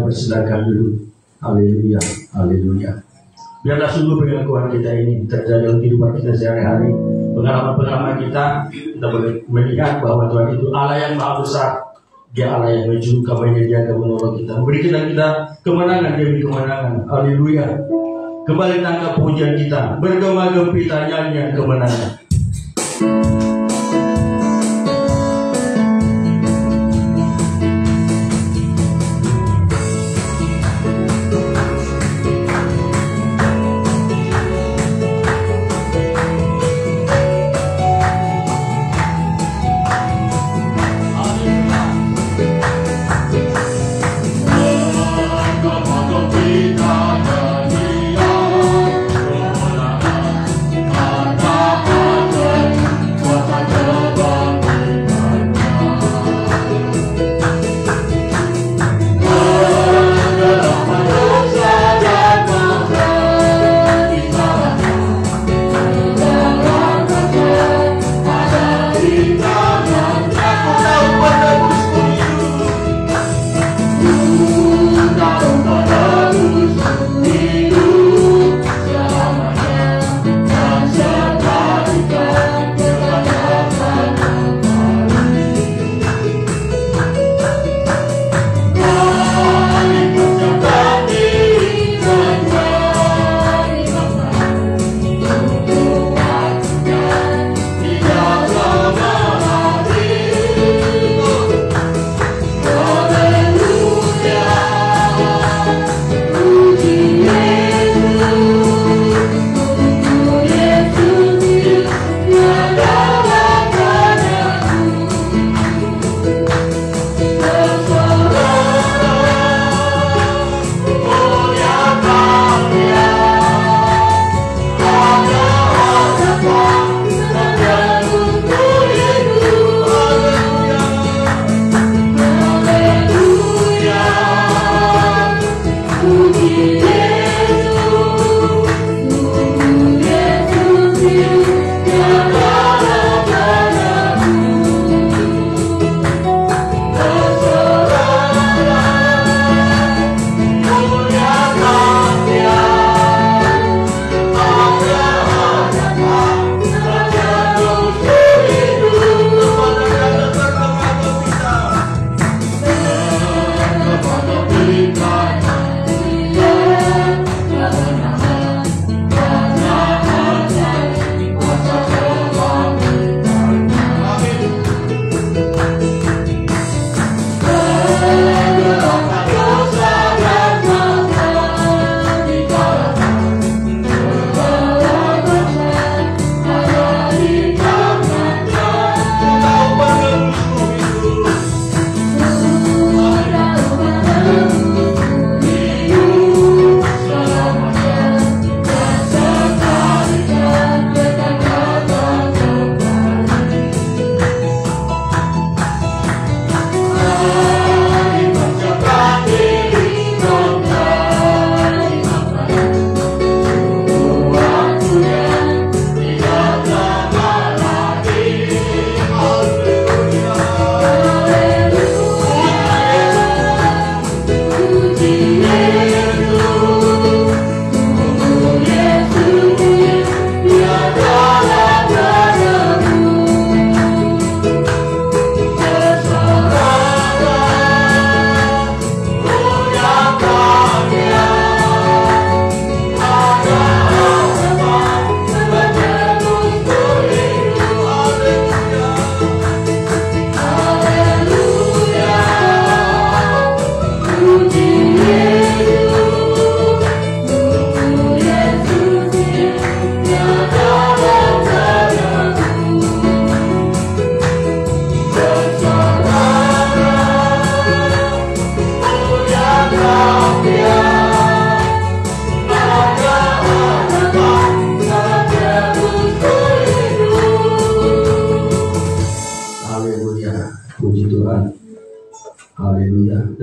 Bersedangkan dulu. Haleluya, haleluya. Biarlah sungguh pengakuan kita ini terjadi dalam kehidupan kita sehari-hari. Pengalaman-pengalaman kita melihat bahwa Tuhan itu Allah yang maha besar. Dia Allah yang menjuru kabarnya, dia akan menolong kita, memberikan kita kemenangan demi kemenangan. Haleluya. Kembali tangkap pujian kita, bergema gempita nyanyian kemenangan.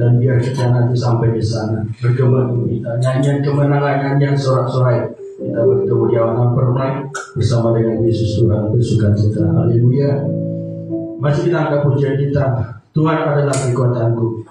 Dan biar kita nanti sampai di sana bergema-gema kita, nyanyian kemenangan, nyanyian sorak-sorai, kita bertemu di awan permai bersama dengan Yesus Tuhan bersukacita. Haleluya. Masih kita angkat pujian kita, Tuhan adalah kekuatanku.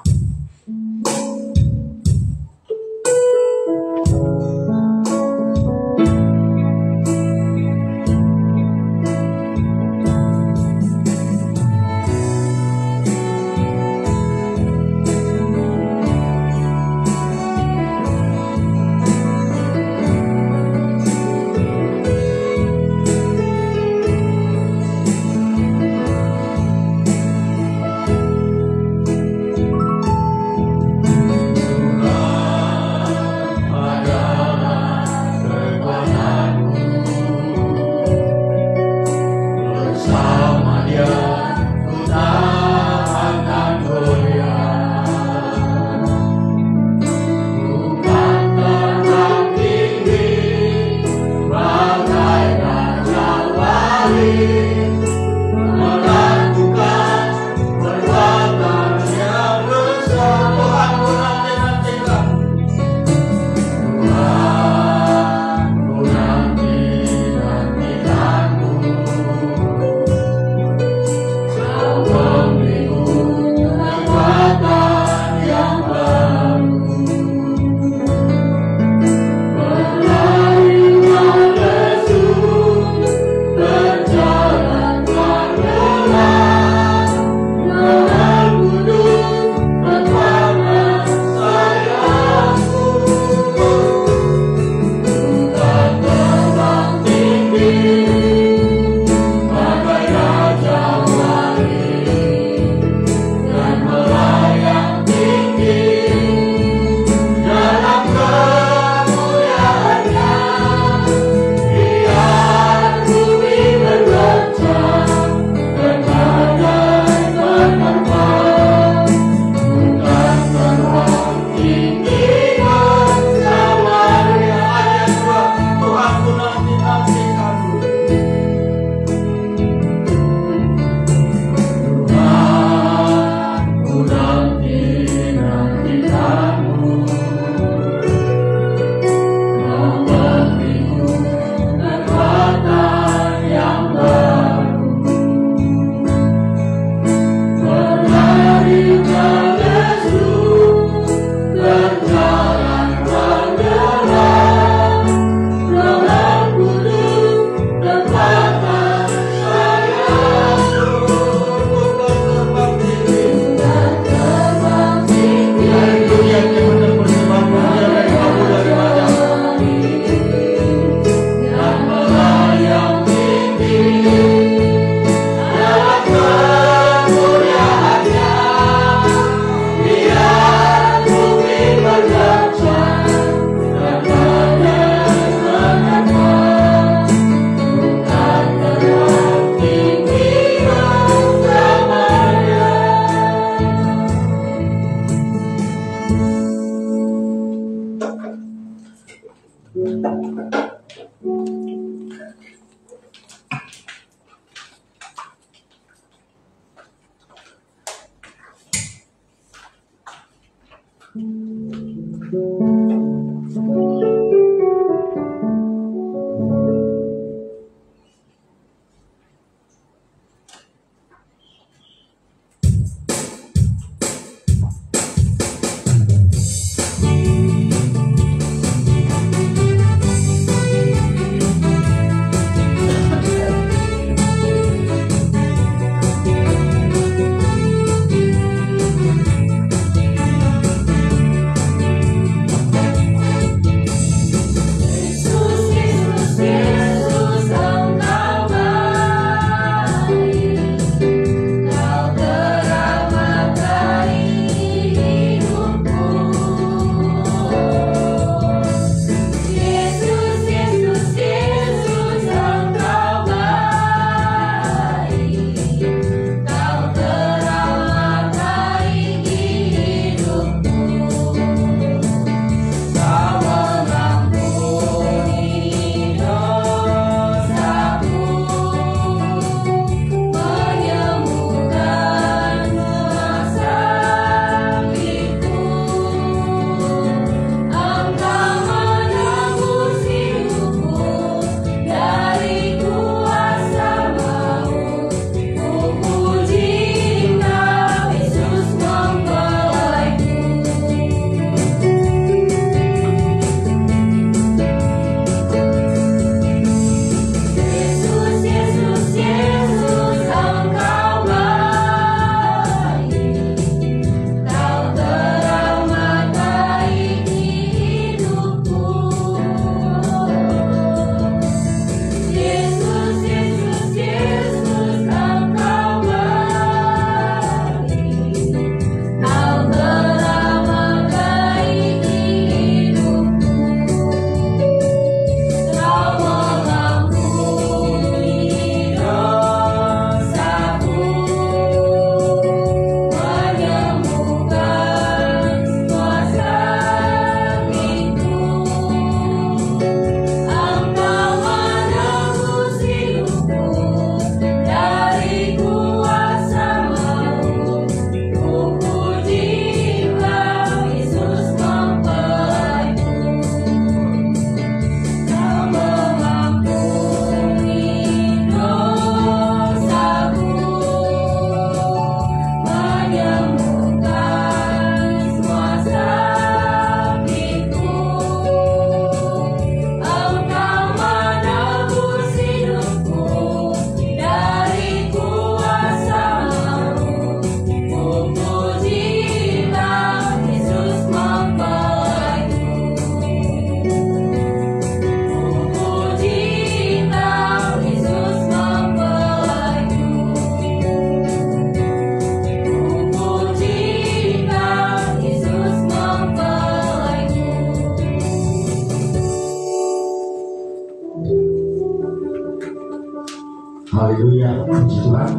Haleluya, puji Tuhan.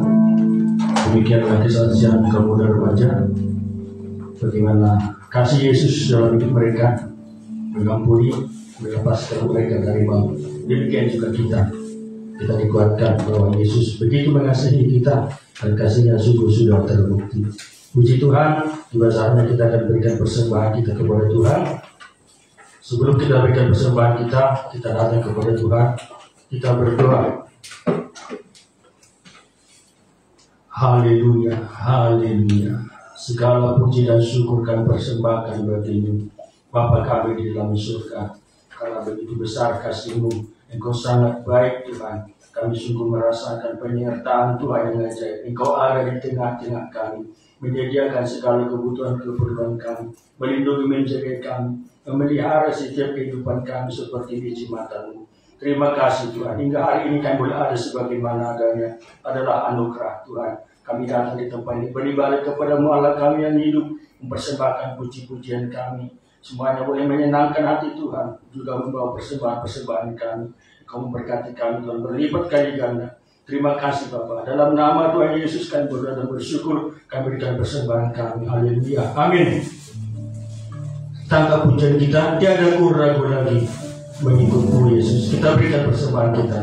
Demikianlah kesaksian kaum muda remaja, bagaimana kasih Yesus dalam hidup mereka, mengampuni, melepaskan mereka dari maut. Demikian juga kita dikuatkan bahwa Yesus begitu mengasihi kita dan kasihnya sungguh sudah terbukti. Puji Tuhan, tiba saatnya kita akan berikan persembahan kita kepada Tuhan. Sebelum kita berikan persembahan kita datang kepada Tuhan, kita berdoa. Haleluya, haleluya. Segala puji dan syukur kami persembahkan bagimu, Bapa kami di dalam surga. Karena begitu besar kasih-Mu, Engkau sangat baik Tuhan. Kami sungguh merasakan penyertaan Tuhan yang ajaib. Engkau ada di tengah-tengah kami, menyediakan segala kebutuhan kami, melindungi menjaga kami, memelihara setiap kehidupan kami seperti biji mata-Mu. Terima kasih Tuhan, hingga hari ini kami boleh ada sebagaimana adanya, adalah anugerah Tuhan. Kami datang di tempat ini beribadah kepada-Mu Allah kami yang hidup, mempersembahkan puji-pujian kami. Semuanya boleh menyenangkan hati Tuhan, juga membawa persembahan-persembahan kami. Kau memberkati kami Tuhan, berlipat kali ganda. Terima kasih Bapa. Dalam nama Tuhan Yesus kami berdoa dan bersyukur, kami berikan persembahan kami. Haleluya. Amin. Tangkap pujian kita, tiada ragu lagi mengikut Yesus. Kita berikan persembahan kita.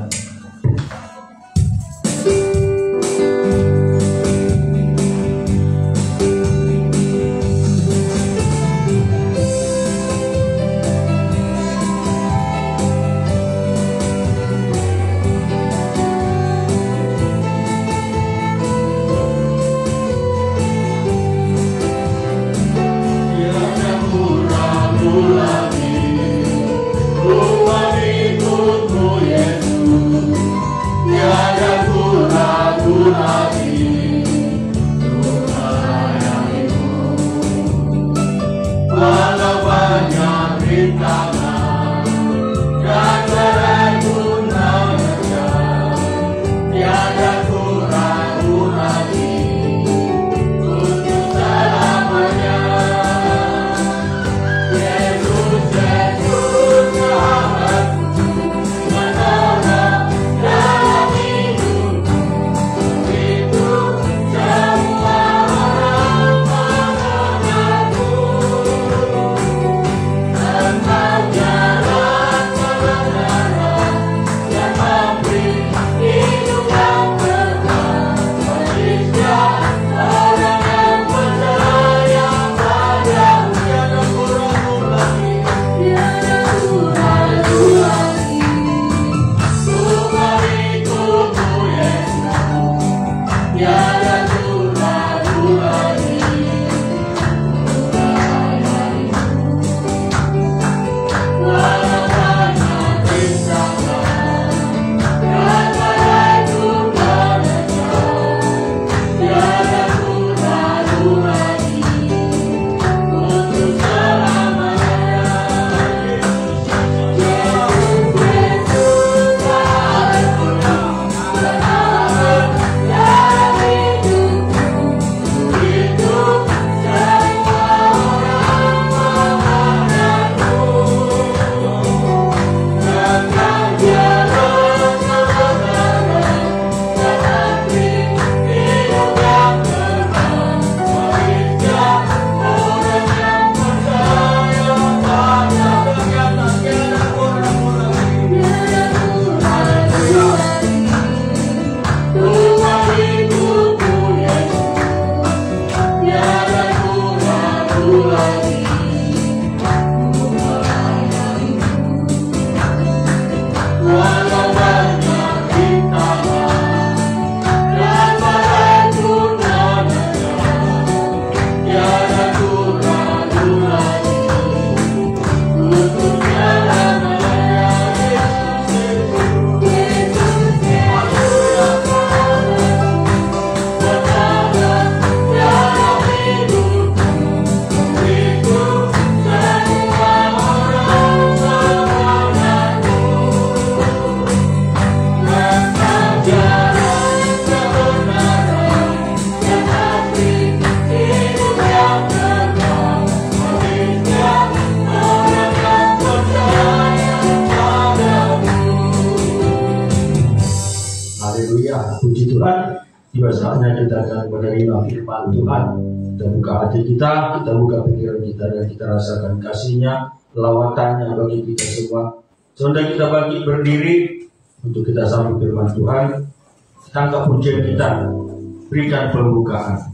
Puji Tuhan, tiba saatnya kita akan menerima firman Tuhan. Kita buka hati kita buka pikiran kita, dan kita rasakan kasih-Nya, lawatannya bagi kita semua. Saudara, kita bagi berdiri untuk kita sambut firman Tuhan. Tangkap pujian kita, berikan pembukaan.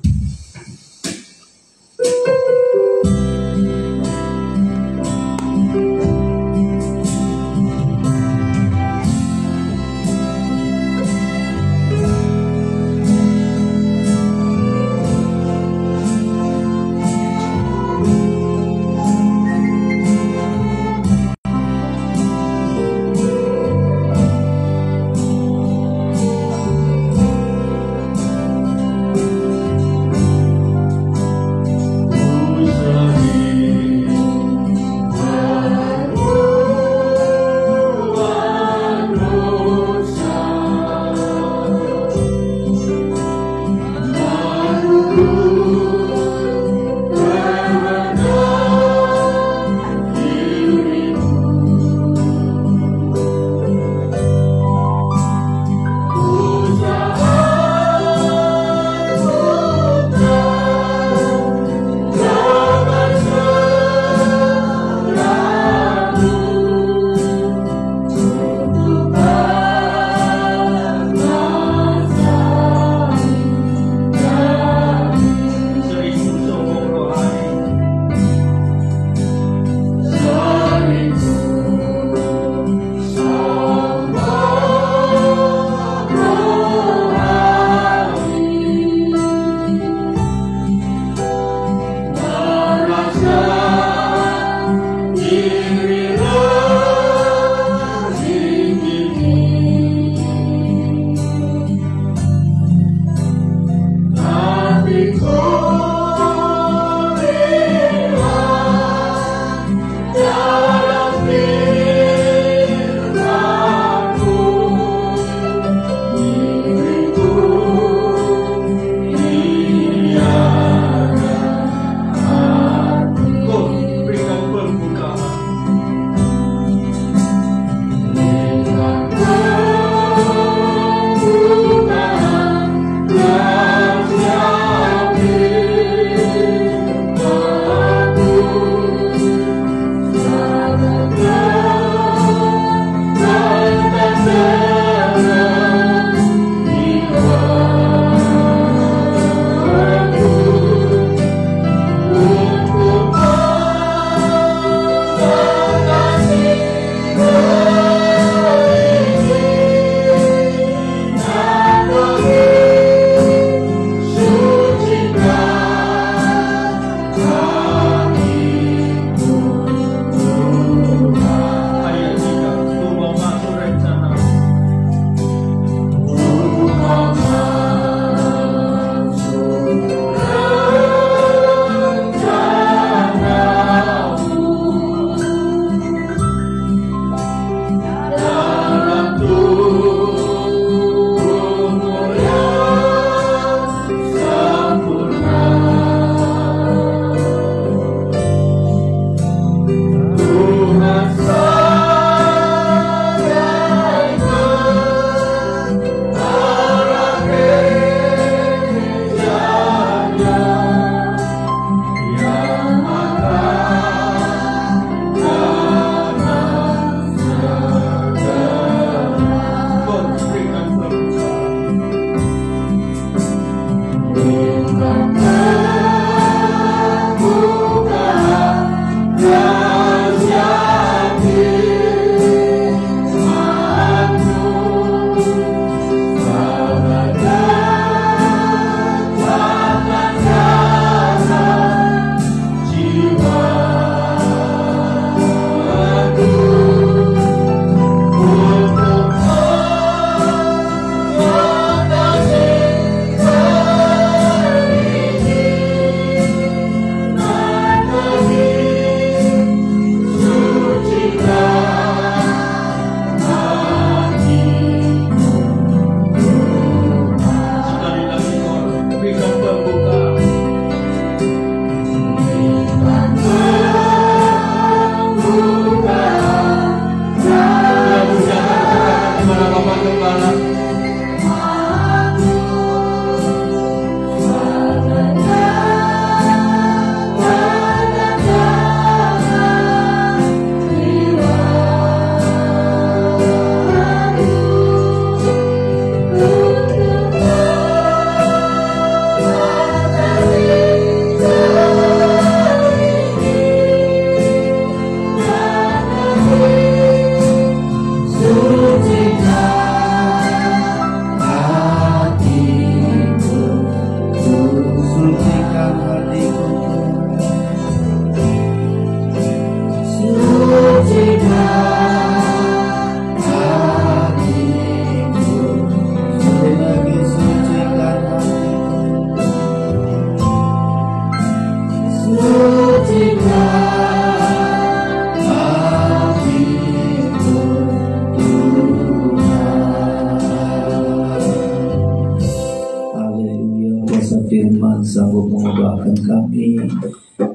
sanggup mengubahkan kami,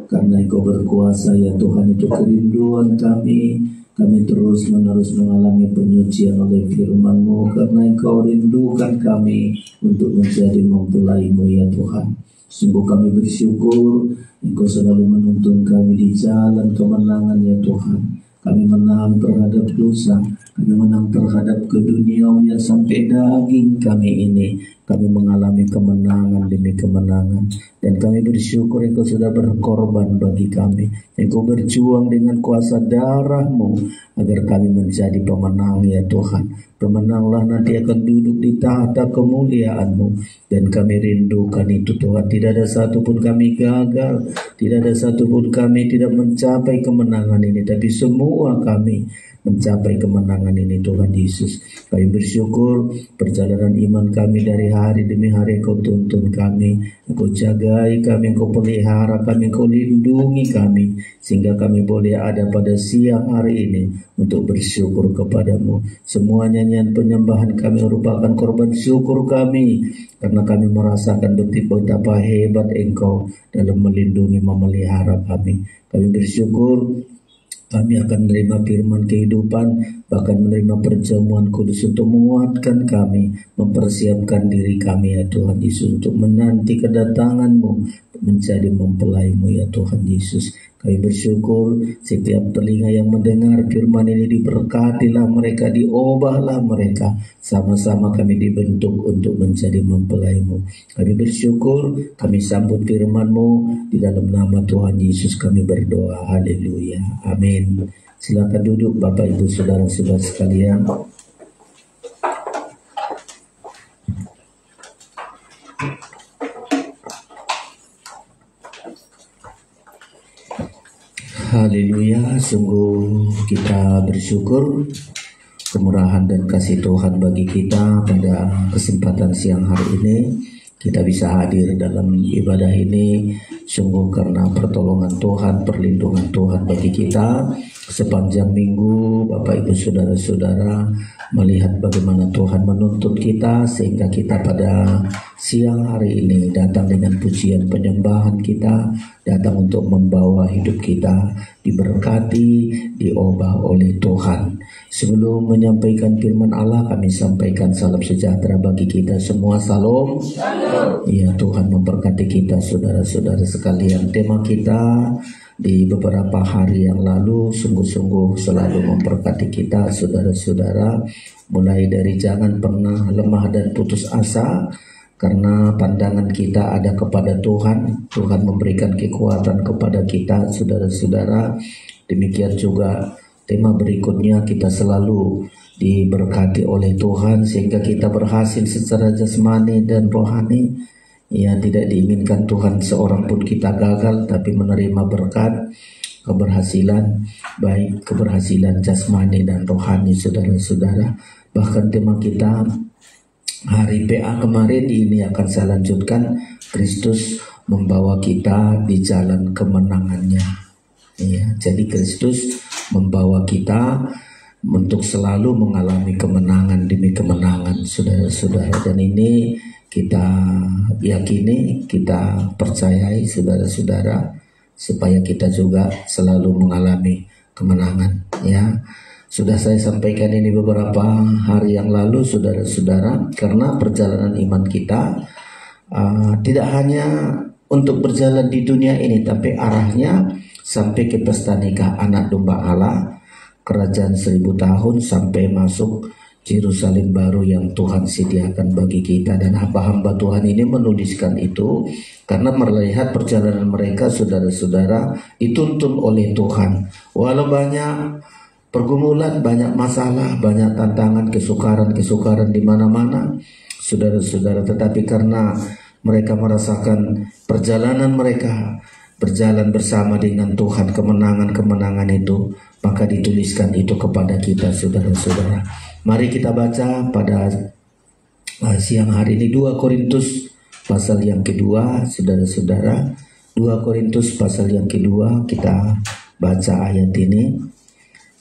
karena Engkau berkuasa ya Tuhan. Itu kerinduan kami. Kami terus menerus mengalami penyucian oleh firman-Mu, karena Engkau rindukan kami untuk menjadi mempelai-Mu ya Tuhan. Sungguh kami bersyukur Engkau selalu menuntun kami di jalan kemenangan ya Tuhan. Kami menang terhadap dosa, kami menang terhadap keduniawian sampai daging kami ini. Kami mengalami kemenangan demi kemenangan, dan kami bersyukur Engkau sudah berkorban bagi kami. Engkau berjuang dengan kuasa darah-Mu agar kami menjadi pemenang ya Tuhan. Pemenanglah nanti akan duduk di tahta kemuliaan-Mu, dan kami rindukan itu Tuhan. Tidak ada satupun kami gagal, tidak ada satupun kami tidak mencapai kemenangan ini, tapi semua kami mencapai kemenangan ini Tuhan Yesus. Kami bersyukur perjalanan iman kami dari hari demi hari Engkau tuntun kami, Engkau jagai kami, Engkau pelihara kami, Engkau lindungi kami, sehingga kami boleh ada pada siang hari ini untuk bersyukur kepadamu. Semua nyanyian penyembahan kami merupakan korban syukur kami, karena kami merasakan betapa hebat Engkau dalam melindungi, memelihara kami. Kami bersyukur kami akan menerima firman kehidupan, bahkan menerima perjamuan kudus untuk menguatkan kami, mempersiapkan diri kami ya Tuhan Yesus untuk menanti kedatangan-Mu, menjadi mempelai-Mu ya Tuhan Yesus. Kami bersyukur setiap telinga yang mendengar firman ini diberkatilah mereka, diubahlah mereka. Sama-sama kami dibentuk untuk menjadi mempelai-Mu. Kami bersyukur, kami sambut firman-Mu di dalam nama Tuhan Yesus kami berdoa. Haleluya. Amin. Silakan duduk Bapak Ibu Saudara-saudara sekalian. Haleluya, sungguh kita bersyukur kemurahan dan kasih Tuhan bagi kita pada kesempatan siang hari ini. Kita bisa hadir dalam ibadah ini sungguh karena pertolongan Tuhan, perlindungan Tuhan bagi kita. Sepanjang minggu Bapak Ibu Saudara-saudara melihat bagaimana Tuhan menuntun kita, sehingga kita pada siang hari ini datang dengan pujian penyembahan kita, datang untuk membawa hidup kita diberkati, diubah oleh Tuhan. Sebelum menyampaikan firman Allah, kami sampaikan salam sejahtera bagi kita semua. Salam. Ya, Tuhan memberkati kita saudara-saudara sekalian. Tema kita di beberapa hari yang lalu sungguh-sungguh selalu memberkati kita saudara-saudara, mulai dari jangan pernah lemah dan putus asa, karena pandangan kita ada kepada Tuhan. Tuhan memberikan kekuatan kepada kita saudara-saudara. Demikian juga tema berikutnya, kita selalu diberkati oleh Tuhan sehingga kita berhasil secara jasmani dan rohani. Ya, tidak diinginkan Tuhan seorang pun kita gagal, tapi menerima berkat, keberhasilan, baik keberhasilan jasmani dan rohani saudara-saudara. Bahkan tema kita hari PA kemarin ini akan saya lanjutkan, Kristus membawa kita di jalan kemenangannya. Ya, jadi Kristus membawa kita untuk selalu mengalami kemenangan demi kemenangan saudara-saudara. Dan ini kita yakini, kita percayai saudara-saudara, supaya kita juga selalu mengalami kemenangan. Ya, sudah saya sampaikan ini beberapa hari yang lalu saudara-saudara, karena perjalanan iman kita tidak hanya untuk berjalan di dunia ini, tapi arahnya sampai ke pesta nikah anak domba Allah, kerajaan 1000 tahun, sampai masuk Yerusalem baru yang Tuhan sediakan bagi kita. Dan hamba-hamba Tuhan ini menuliskan itu karena melihat perjalanan mereka saudara-saudara dituntun oleh Tuhan. Walau banyak pergumulan, banyak masalah, banyak tantangan, kesukaran di mana-mana saudara-saudara, tetapi karena mereka merasakan perjalanan mereka berjalan bersama dengan Tuhan, kemenangan-kemenangan itu, maka dituliskan itu kepada kita saudara-saudara. Mari kita baca pada siang hari ini 2 Korintus pasal yang kedua saudara-saudara. 2 Korintus pasal yang kedua, kita baca ayat ini.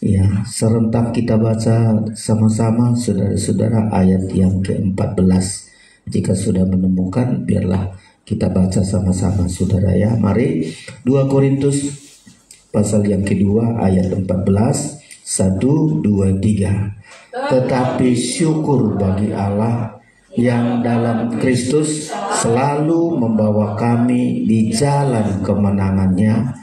Ya, serentak kita baca sama-sama saudara-saudara ayat yang ke-14. Jika sudah menemukan, biarlah Kita baca sama-sama saudara ya. Mari 2 Korintus pasal yang kedua ayat 14. 1, 2, 3. Tetapi syukur bagi Allah yang dalam Kristus selalu membawa kami di jalan kemenangannya.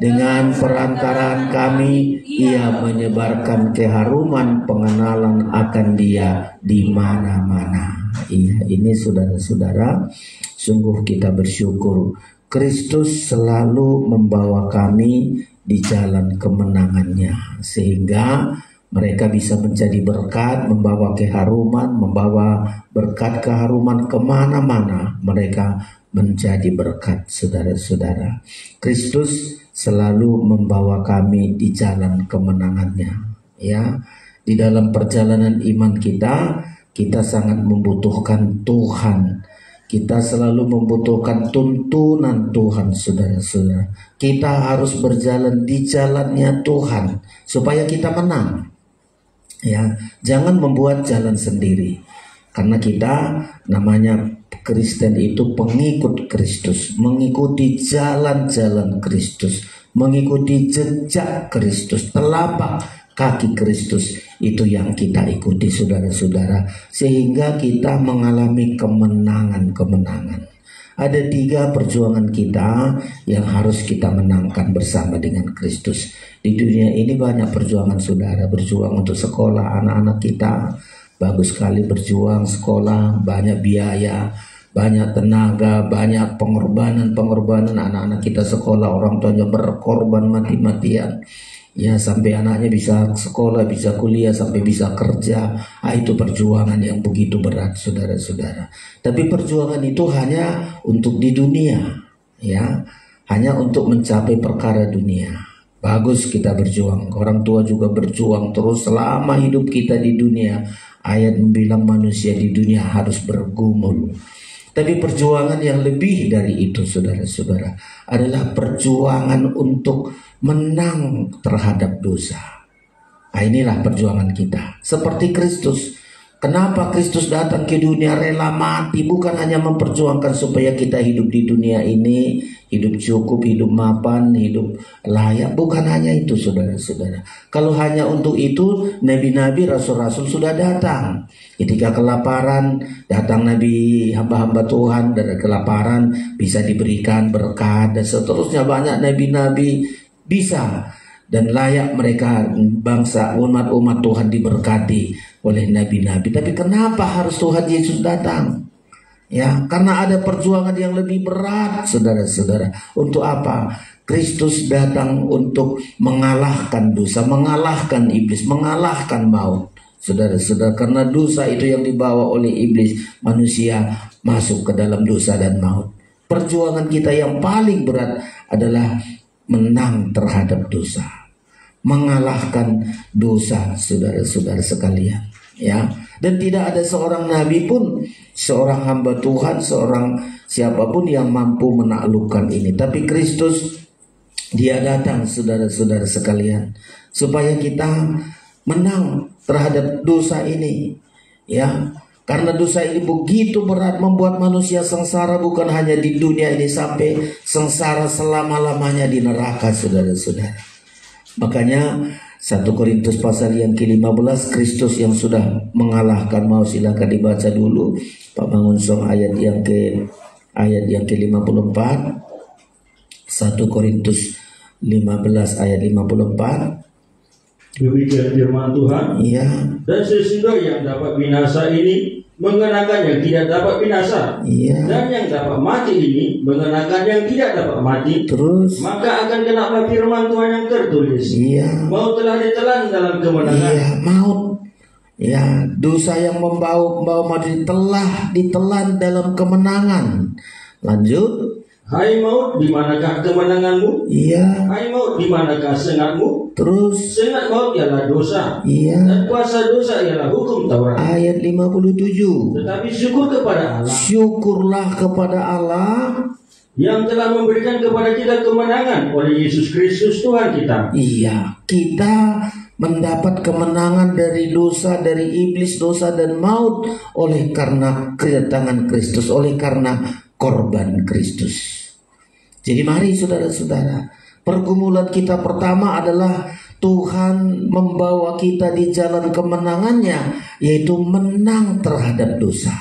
Dengan perantaraan kami, Ia menyebarkan keharuman pengenalan akan Dia di mana-mana. Iya, ini saudara-saudara, sungguh kita bersyukur. Kristus selalu membawa kami di jalan kemenangannya, sehingga mereka bisa menjadi berkat, membawa keharuman, membawa berkat keharuman kemana-mana. Mereka menjadi berkat, saudara-saudara. Kristus selalu membawa kami di jalan kemenangannya. Ya, di dalam perjalanan iman kita sangat membutuhkan Tuhan. Kita selalu membutuhkan tuntunan Tuhan, saudara-saudara. Kita harus berjalan di jalannya Tuhan supaya kita menang. Ya, jangan membuat jalan sendiri. Karena kita namanya Kristen itu pengikut Kristus, mengikuti jalan-jalan Kristus, mengikuti jejak Kristus, telapak kaki Kristus, itu yang kita ikuti saudara-saudara, sehingga kita mengalami kemenangan-kemenangan. Ada 3 perjuangan kita yang harus kita menangkan bersama dengan Kristus. Di dunia ini banyak perjuangan saudara, berjuang untuk sekolah anak-anak kita. Bagus sekali berjuang sekolah, banyak biaya, banyak tenaga, banyak pengorbanan anak-anak kita sekolah, orang tuanya berkorban mati-matian. Ya, sampai anaknya bisa sekolah, bisa kuliah, sampai bisa kerja. Itu perjuangan yang begitu berat saudara-saudara. Tapi perjuangan itu hanya untuk di dunia, ya, hanya untuk mencapai perkara dunia. Bagus kita berjuang, orang tua juga berjuang terus selama hidup kita di dunia. Ayat bilang manusia di dunia harus bergumul. Tapi perjuangan yang lebih dari itu saudara-saudara adalah perjuangan untuk menang terhadap dosa. Inilah perjuangan kita. Seperti Kristus. Kenapa Kristus datang ke dunia rela mati? Bukan hanya memperjuangkan supaya kita hidup di dunia ini, hidup cukup, hidup mapan, hidup layak. Bukan hanya itu saudara-saudara. Kalau hanya untuk itu, nabi-nabi, rasul-rasul sudah datang. Ketika kelaparan, datang nabi, hamba-hamba Tuhan, dan kelaparan bisa diberikan berkat, dan seterusnya. Banyak nabi-nabi bisa dan layak mereka, bangsa, umat-umat Tuhan diberkati oleh nabi-nabi. Tapi kenapa harus Tuhan Yesus datang? Ya, karena ada perjuangan yang lebih berat saudara-saudara. Untuk apa? Kristus datang untuk mengalahkan dosa, mengalahkan iblis, mengalahkan maut. Saudara-saudara, karena dosa itu yang dibawa oleh iblis, manusia masuk ke dalam dosa dan maut. Perjuangan kita yang paling berat adalah menang terhadap dosa, mengalahkan dosa saudara-saudara sekalian, ya. Dan tidak ada seorang nabi pun, seorang hamba Tuhan, seorang siapapun yang mampu menaklukkan ini. Tapi Kristus, Dia datang saudara-saudara sekalian supaya kita menang terhadap dosa ini, ya. Karena dosa ini begitu berat, membuat manusia sengsara, bukan hanya di dunia ini, sampai sengsara selama-lamanya di neraka saudara-saudara. Makanya 1 Korintus pasal yang ke-15, Kristus yang sudah mengalahkan maut. Silakan dibaca dulu Pak Mangunsong ayat yang ke-54. 1 Korintus 15 ayat 54. Demikian firman Tuhan. Iya. Dan sesudah yang dapat binasa ini mengenakan yang tidak dapat binasa. Iya. Dan yang dapat mati ini mengenakan yang tidak dapat mati. Terus. Maka akan kenapa firman Tuhan yang tertulis. Iya. Maut telah ditelan dalam kemenangan. Iya, maut. Ya, dosa yang membawa maut telah ditelan dalam kemenangan. Lanjut. Hai maut, di manakah kemenanganmu? Iya. Hai maut, di manakah sengatmu? Terus. Sengat maut ialah dosa. Iya. Dan kuasa dosa ialah hukum Taurat. Ayat 57. Tetapi syukur kepada Allah. Syukurlah kepada Allah yang telah memberikan kepada kita kemenangan oleh Yesus Kristus Tuhan kita. Iya, kita mendapat kemenangan dari dosa, dari iblis, dosa dan maut oleh karena kedatangan Kristus, oleh karena korban Kristus. Jadi mari saudara-saudara, pergumulan kita pertama adalah Tuhan membawa kita di jalan kemenangannya, yaitu menang terhadap dosa.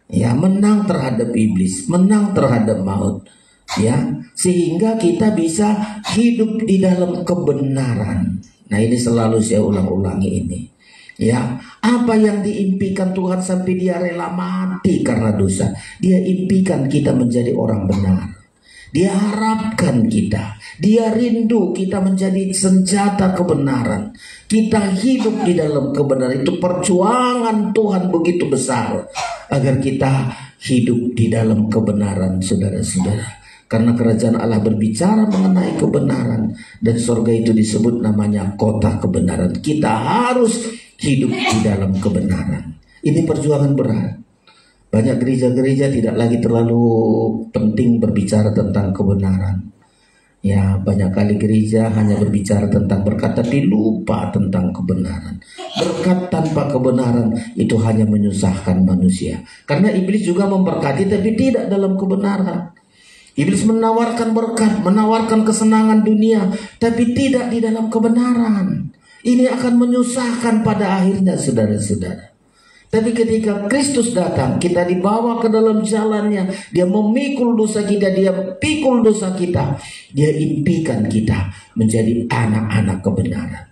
Ya, menang terhadap iblis, menang terhadap maut. Ya, sehingga kita bisa hidup di dalam kebenaran. Nah, ini selalu saya ulang-ulangi ini. Ya, apa yang diimpikan Tuhan sampai dia rela mati karena dosa. Dia impikan kita menjadi orang benar. Dia harapkan kita, dia rindu kita menjadi senjata kebenaran. Kita hidup di dalam kebenaran. Itu perjuangan Tuhan begitu besar agar kita hidup di dalam kebenaran, saudara-saudara. Karena kerajaan Allah berbicara mengenai kebenaran, dan surga itu disebut namanya kota kebenaran. Kita harus hidup di dalam kebenaran. Ini perjuangan berat. Banyak gereja-gereja tidak lagi terlalu penting berbicara tentang kebenaran. Ya, banyak kali gereja hanya berbicara tentang berkat tapi lupa tentang kebenaran. Berkat tanpa kebenaran itu hanya menyusahkan manusia. Karena iblis juga memberkati tapi tidak dalam kebenaran. Iblis menawarkan berkat, menawarkan kesenangan dunia, tapi tidak di dalam kebenaran. Ini akan menyusahkan pada akhirnya, saudara-saudara. Tapi ketika Kristus datang, kita dibawa ke dalam jalannya. Dia memikul dosa kita, dia pikul dosa kita. Dia impikan kita menjadi anak-anak kebenaran.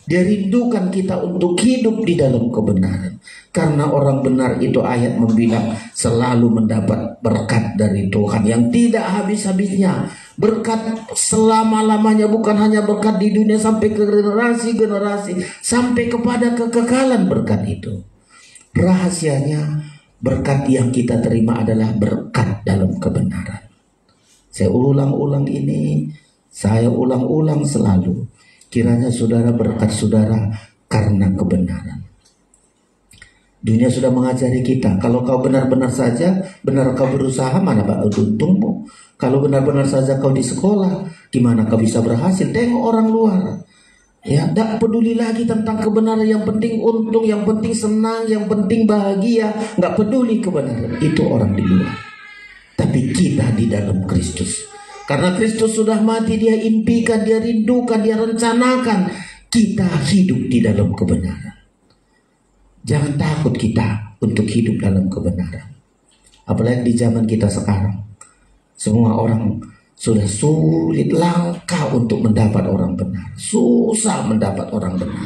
Dia rindukan kita untuk hidup di dalam kebenaran. Karena orang benar itu, ayat membilang, selalu mendapat berkat dari Tuhan yang tidak habis-habisnya. Berkat selama-lamanya, bukan hanya berkat di dunia sampai ke generasi-generasi, sampai kepada kekekalan berkat itu. Rahasianya, berkat yang kita terima adalah berkat dalam kebenaran. Saya ulang-ulang ini, saya ulang-ulang selalu. Kiranya saudara berkat saudara karena kebenaran. Dunia sudah mengajari kita, kalau kau benar-benar saja, benar kau berusaha, mana untungmu. Kalau benar-benar saja kau di sekolah, gimana kau bisa berhasil? Tengok orang luar. Ya, tidak peduli lagi tentang kebenaran. Yang penting untung, yang penting senang, yang penting bahagia. Nggak peduli kebenaran. Itu orang di luar. Tapi kita di dalam Kristus. Karena Kristus sudah mati, dia impikan, dia rindukan, dia rencanakan kita hidup di dalam kebenaran. Jangan takut kita untuk hidup dalam kebenaran. Apalagi di zaman kita sekarang. Semua orang sudah sulit, langka untuk mendapat orang benar. Susah mendapat orang benar.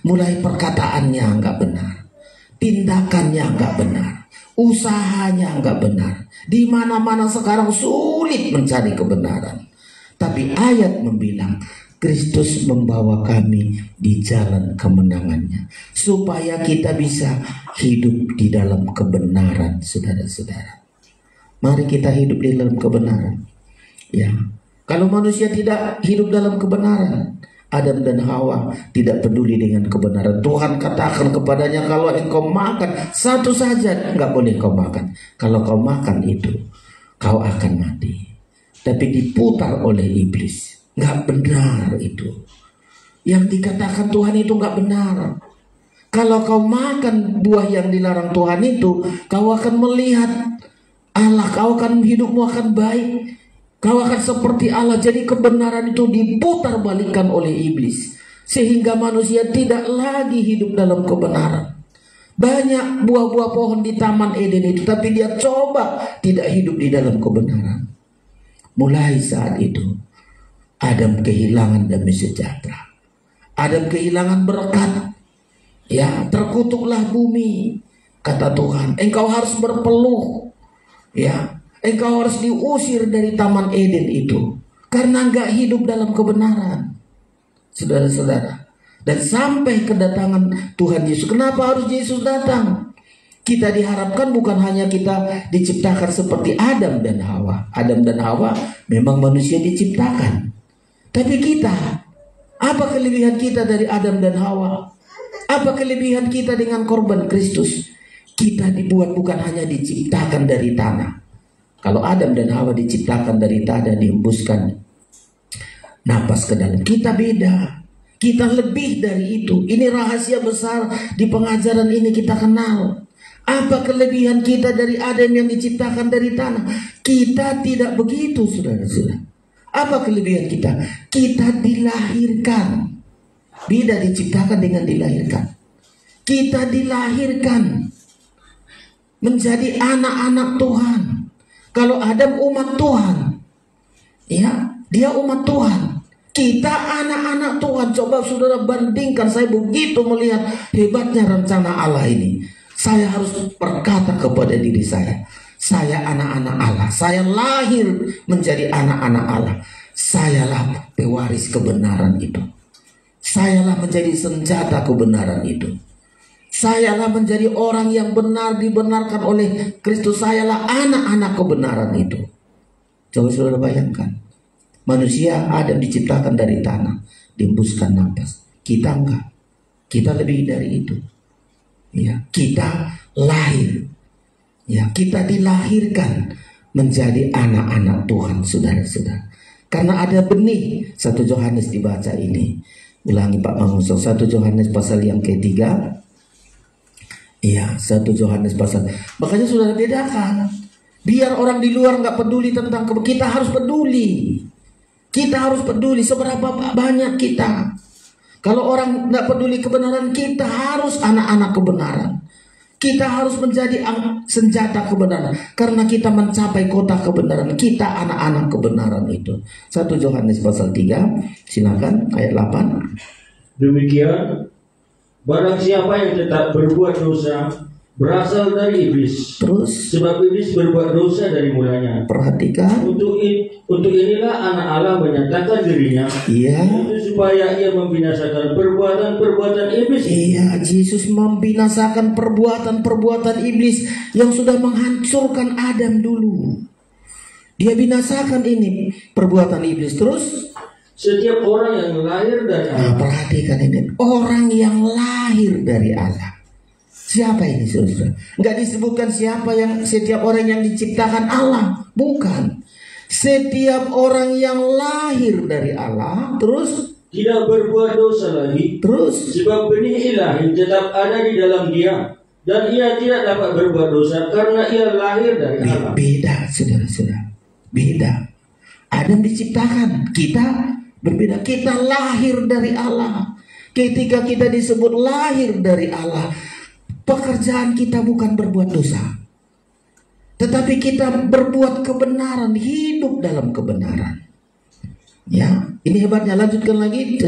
Mulai perkataannya enggak benar, tindakannya enggak benar, usahanya enggak benar. Di mana-mana sekarang sulit mencari kebenaran. Tapi ayat membilang, Kristus membawa kami di jalan kemenangannya, supaya kita bisa hidup di dalam kebenaran, saudara-saudara. Mari kita hidup di dalam kebenaran. Ya, kalau manusia tidak hidup dalam kebenaran, Adam dan Hawa tidak peduli dengan kebenaran. Tuhan katakan kepadanya, kalau engkau makan satu saja, enggak boleh kau makan. Kalau kau makan itu, kau akan mati. Tapi diputar oleh iblis. Enggak benar itu. Yang dikatakan Tuhan itu enggak benar. Kalau kau makan buah yang dilarang Tuhan itu, kau akan melihat Allah, kau akan, hidupmu akan baik. Kau akan seperti Allah. Jadi kebenaran itu diputar balikan oleh iblis, sehingga manusia tidak lagi hidup dalam kebenaran. Banyak buah-buah pohon di Taman Eden itu, tapi dia coba tidak hidup di dalam kebenaran. Mulai saat itu, Adam kehilangan damai sejahtera. Adam kehilangan berkat. Ya, terkutuklah bumi. Kata Tuhan, engkau harus berpeluh. Ya, engkau harus diusir dari Taman Eden itu karena enggak hidup dalam kebenaran, saudara-saudara. Dan sampai kedatangan Tuhan Yesus. Kenapa harus Yesus datang? Kita diharapkan bukan hanya kita diciptakan seperti Adam dan Hawa. Adam dan Hawa memang manusia diciptakan. Tapi kita, apa kelebihan kita dari Adam dan Hawa? Apa kelebihan kita dengan korban Kristus? Kita dibuat bukan hanya diciptakan dari tanah. Kalau Adam dan Hawa diciptakan dari tanah, dihembuskan napas ke dalam. Kita beda. Kita lebih dari itu. Ini rahasia besar di pengajaran ini kita kenal. Apa kelebihan kita dari Adam yang diciptakan dari tanah? Kita tidak begitu, saudara-saudara. Apa kelebihan kita? Kita dilahirkan. Beda diciptakan dengan dilahirkan. Kita dilahirkan menjadi anak-anak Tuhan. Kalau Adam umat Tuhan, ya, dia umat Tuhan. Kita anak-anak Tuhan. Coba saudara bandingkan. Saya begitu melihat hebatnya rencana Allah ini. Saya harus berkata kepada diri saya anak-anak Allah. Saya lahir menjadi anak-anak Allah. Sayalah pewaris kebenaran itu. Sayalah menjadi senjata kebenaran itu. Sayalah menjadi orang yang benar, dibenarkan oleh Kristus. Sayalah anak-anak kebenaran itu. Coba saudara bayangkan. Manusia Adam diciptakan dari tanah, dihembuskan nafas. Kita enggak. Kita lebih dari itu. Ya, kita lahir. Ya, kita dilahirkan menjadi anak-anak Tuhan, saudara-saudara. Karena ada benih. 1 Yohanes dibaca ini. Ulangi Pak Manguso. 1 Yohanes pasal yang ketiga. Iya, 1 Yohanes pasal. Makanya saudara bedakan. Biar orang di luar nggak peduli tentang kita harus peduli. Kita harus peduli seberapa banyak kita. Kalau orang nggak peduli kebenaran, kita harus anak-anak kebenaran. Kita harus menjadi senjata kebenaran. Karena kita mencapai kota kebenaran. Kita anak-anak kebenaran itu. 1 Yohanes pasal 3. Silakan ayat 8. Demikian, barang siapa yang tetap berbuat dosa berasal dari iblis. Terus, sebab iblis berbuat dosa dari mulanya. Perhatikan. Untuk inilah anak Allah menyatakan dirinya. Iya. Itu supaya ia membinasakan perbuatan-perbuatan iblis. Iya, Yesus membinasakan perbuatan-perbuatan iblis yang sudah menghancurkan Adam dulu. Dia binasakan ini perbuatan iblis. Terus, setiap orang yang lahir dari Allah. Perhatikan ini. Orang yang lahir dari Allah. Siapa ini, saudara? Enggak disebutkan setiap orang yang diciptakan Allah. Bukan. Setiap orang yang lahir dari Allah. Terus, tidak berbuat dosa lagi. Terus, sebab benih ilahi tetap ada di dalam dia. Dan ia tidak dapat berbuat dosa karena ia lahir dari Allah. Beda, saudara-saudara. Beda. Adam diciptakan. Kita berbeda. Kita lahir dari Allah. Ketika kita disebut lahir dari Allah, pekerjaan kita bukan berbuat dosa, tetapi kita berbuat kebenaran, hidup dalam kebenaran. Ya, ini hebatnya. Lanjutkan lagi 10.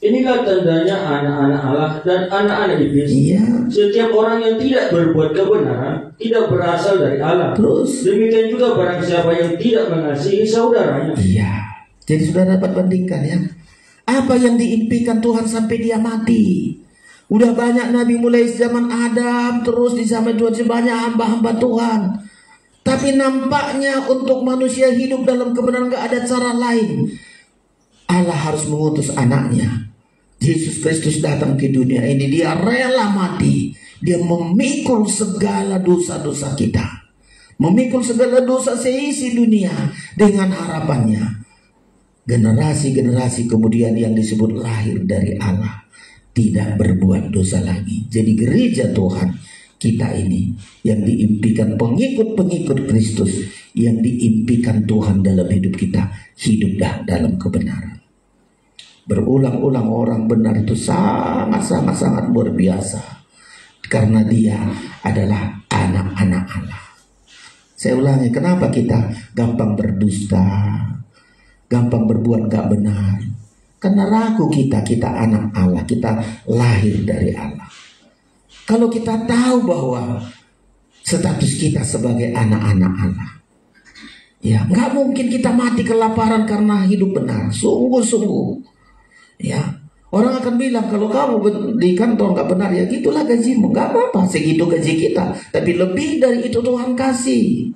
Inilah tandanya anak-anak Allah dan anak-anak iblis. Iya. Setiap orang yang tidak berbuat kebenaran tidak berasal dari Allah. Terus, demikian juga barang siapa yang tidak mengasihi saudaranya. Iya. Jadi sudah dapat bandingkan ya. Apa yang diimpikan Tuhan sampai dia mati. Udah banyak nabi mulai zaman Adam, terus di zaman Tuhan banyak hamba-hamba Tuhan. Tapi nampaknya untuk manusia hidup dalam kebenaran gak ada cara lain. Allah harus mengutus anaknya. Yesus Kristus datang ke dunia ini. Dia rela mati. Dia memikul segala dosa-dosa kita. Memikul segala dosa seisi dunia. Dengan harapannya generasi-generasi kemudian yang disebut lahir dari Allah tidak berbuat dosa lagi. Jadi gereja Tuhan kita ini yang diimpikan pengikut-pengikut Kristus, yang diimpikan Tuhan dalam hidup kita, hidup dalam kebenaran. Berulang-ulang orang benar itu sangat luar biasa, karena dia adalah anak-anak Allah. Saya ulangi, kenapa kita gampang berdusta, gampang berbuat gak benar? Karena ragu kita anak Allah, kita lahir dari Allah. Kalau kita tahu bahwa status kita sebagai anak-anak Allah, ya nggak mungkin kita mati kelaparan karena hidup benar. Sungguh-sungguh, ya orang akan bilang kalau kamu di kantor nggak benar, ya gitulah gajimu, nggak apa-apa, segitu gaji kita. Tapi lebih dari itu Tuhan kasih.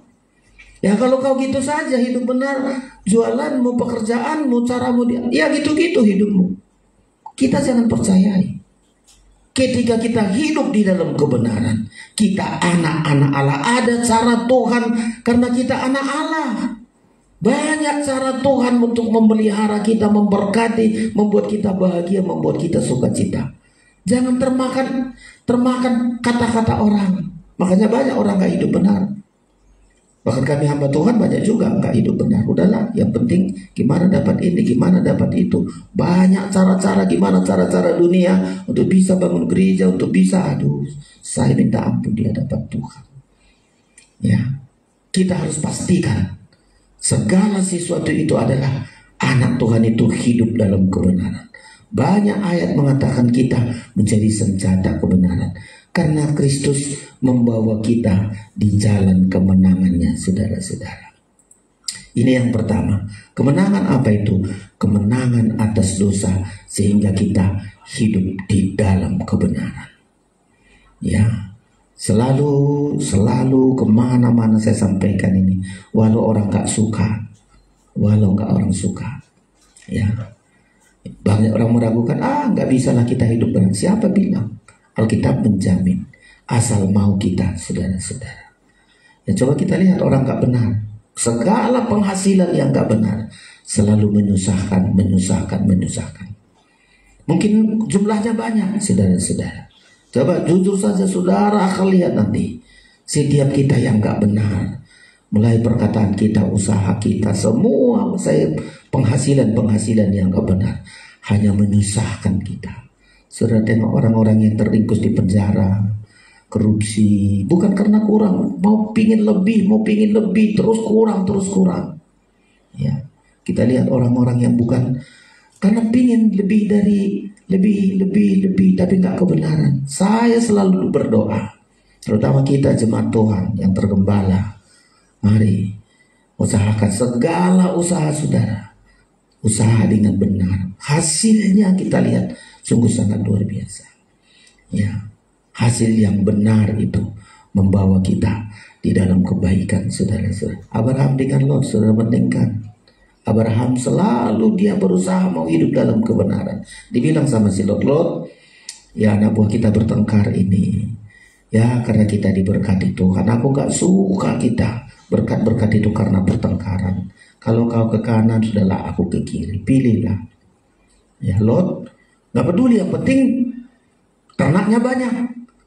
Ya kalau kau gitu saja hidup benar, jualanmu, pekerjaanmu, caramu, ya gitu-gitu hidupmu. Kita jangan percayai. Ketika kita hidup di dalam kebenaran, kita anak-anak Allah. Ada cara Tuhan karena kita anak Allah. Banyak cara Tuhan untuk memelihara kita, memberkati, membuat kita bahagia, membuat kita sukacita. Jangan termakan kata-kata orang. Makanya banyak orang gak hidup benar. Bahkan kami hamba Tuhan banyak juga gak hidup benar. Udahlah, yang penting gimana dapat ini, gimana dapat itu. Banyak cara-cara, gimana cara-cara dunia untuk bisa bangun gereja, untuk bisa, aduh, saya minta ampun di hadapan Tuhan. Ya, kita harus pastikan segala sesuatu itu adalah anak Tuhan itu hidup dalam kebenaran. Banyak ayat mengatakan kita menjadi senjata kebenaran karena Kristus membawa kita di jalan kemenangannya, saudara-saudara. Ini yang pertama. Kemenangan apa itu? Kemenangan atas dosa sehingga kita hidup di dalam kebenaran. Ya, selalu kemana-mana saya sampaikan ini, walau orang gak suka, walau gak orang suka. Ya, banyak orang meragukan, gak bisa lah kita hidup benar. Siapa bilang? Alkitab menjamin, asal mau kita, saudara-saudara. Ya, coba kita lihat orang gak benar. Segala penghasilan yang gak benar selalu menyusahkan. Mungkin jumlahnya banyak, saudara-saudara. Coba jujur saja saudara akan lihat nanti. Setiap kita yang gak benar, mulai perkataan kita, usaha kita, semua penghasilan yang gak benar hanya menyusahkan kita. Saudara tengok orang-orang yang teringkus di penjara, korupsi, bukan karena kurang, mau pingin lebih, terus kurang. Ya, kita lihat orang-orang yang bukan karena pingin lebih, tapi nggak kebenaran. Saya selalu berdoa, terutama kita jemaat Tuhan yang tergembala, mari usahakan segala usaha saudara, usaha dengan benar. Hasilnya kita lihat sungguh sangat luar biasa. Ya, hasil yang benar itu membawa kita di dalam kebaikan, saudara-saudara. Abraham dengan Lot, saudara, bandingkan. Abraham selalu dia berusaha mau hidup dalam kebenaran. Dibilang sama si Lot, ya anak buah kita bertengkar ini, ya karena kita diberkati Tuhan. Aku gak suka kita berkat-berkat itu karena pertengkaran. Kalau kau ke kanan, sudahlah aku ke kiri, pilihlah. Ya Lot gak peduli, yang penting ternaknya banyak.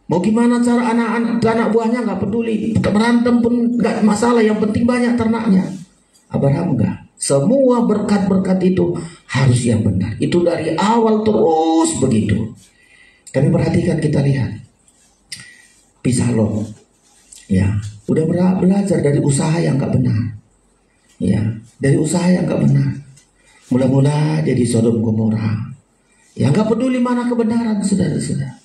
Mau gimana cara anak buahnya gak peduli, berantem pun gak masalah, yang penting banyak ternaknya. Abraham enggak. Semua berkat-berkat itu harus yang benar. Itu dari awal terus begitu. Tapi perhatikan, kita lihat pisah Lot. Ya, udah belajar dari usaha yang gak benar. Ya, dari usaha yang gak benar. Mula-mula jadi Sodom Gomora. Ya gak peduli mana kebenaran, saudara-saudara.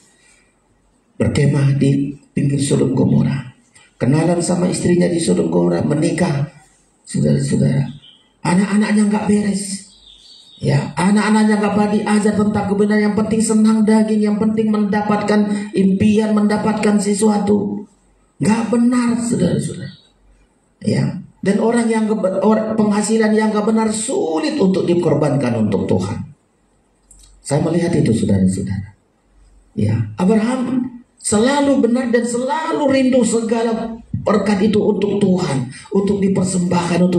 Berkemah di pinggir Sodom Gomora. Kenalan sama istrinya di Sodom Gomora, menikah. Saudara-saudara, anak-anaknya gak beres. Ya, anak-anaknya gak diajar tentang kebenaran. Yang penting senang daging, yang penting mendapatkan impian, mendapatkan sesuatu. Gak benar, saudara-saudara. Ya, dan orang yang penghasilan yang gak benar sulit untuk dikorbankan untuk Tuhan. Saya melihat itu, saudara-saudara. Ya, Abraham selalu benar dan selalu rindu segala berkat itu untuk Tuhan, untuk dipersembahkan.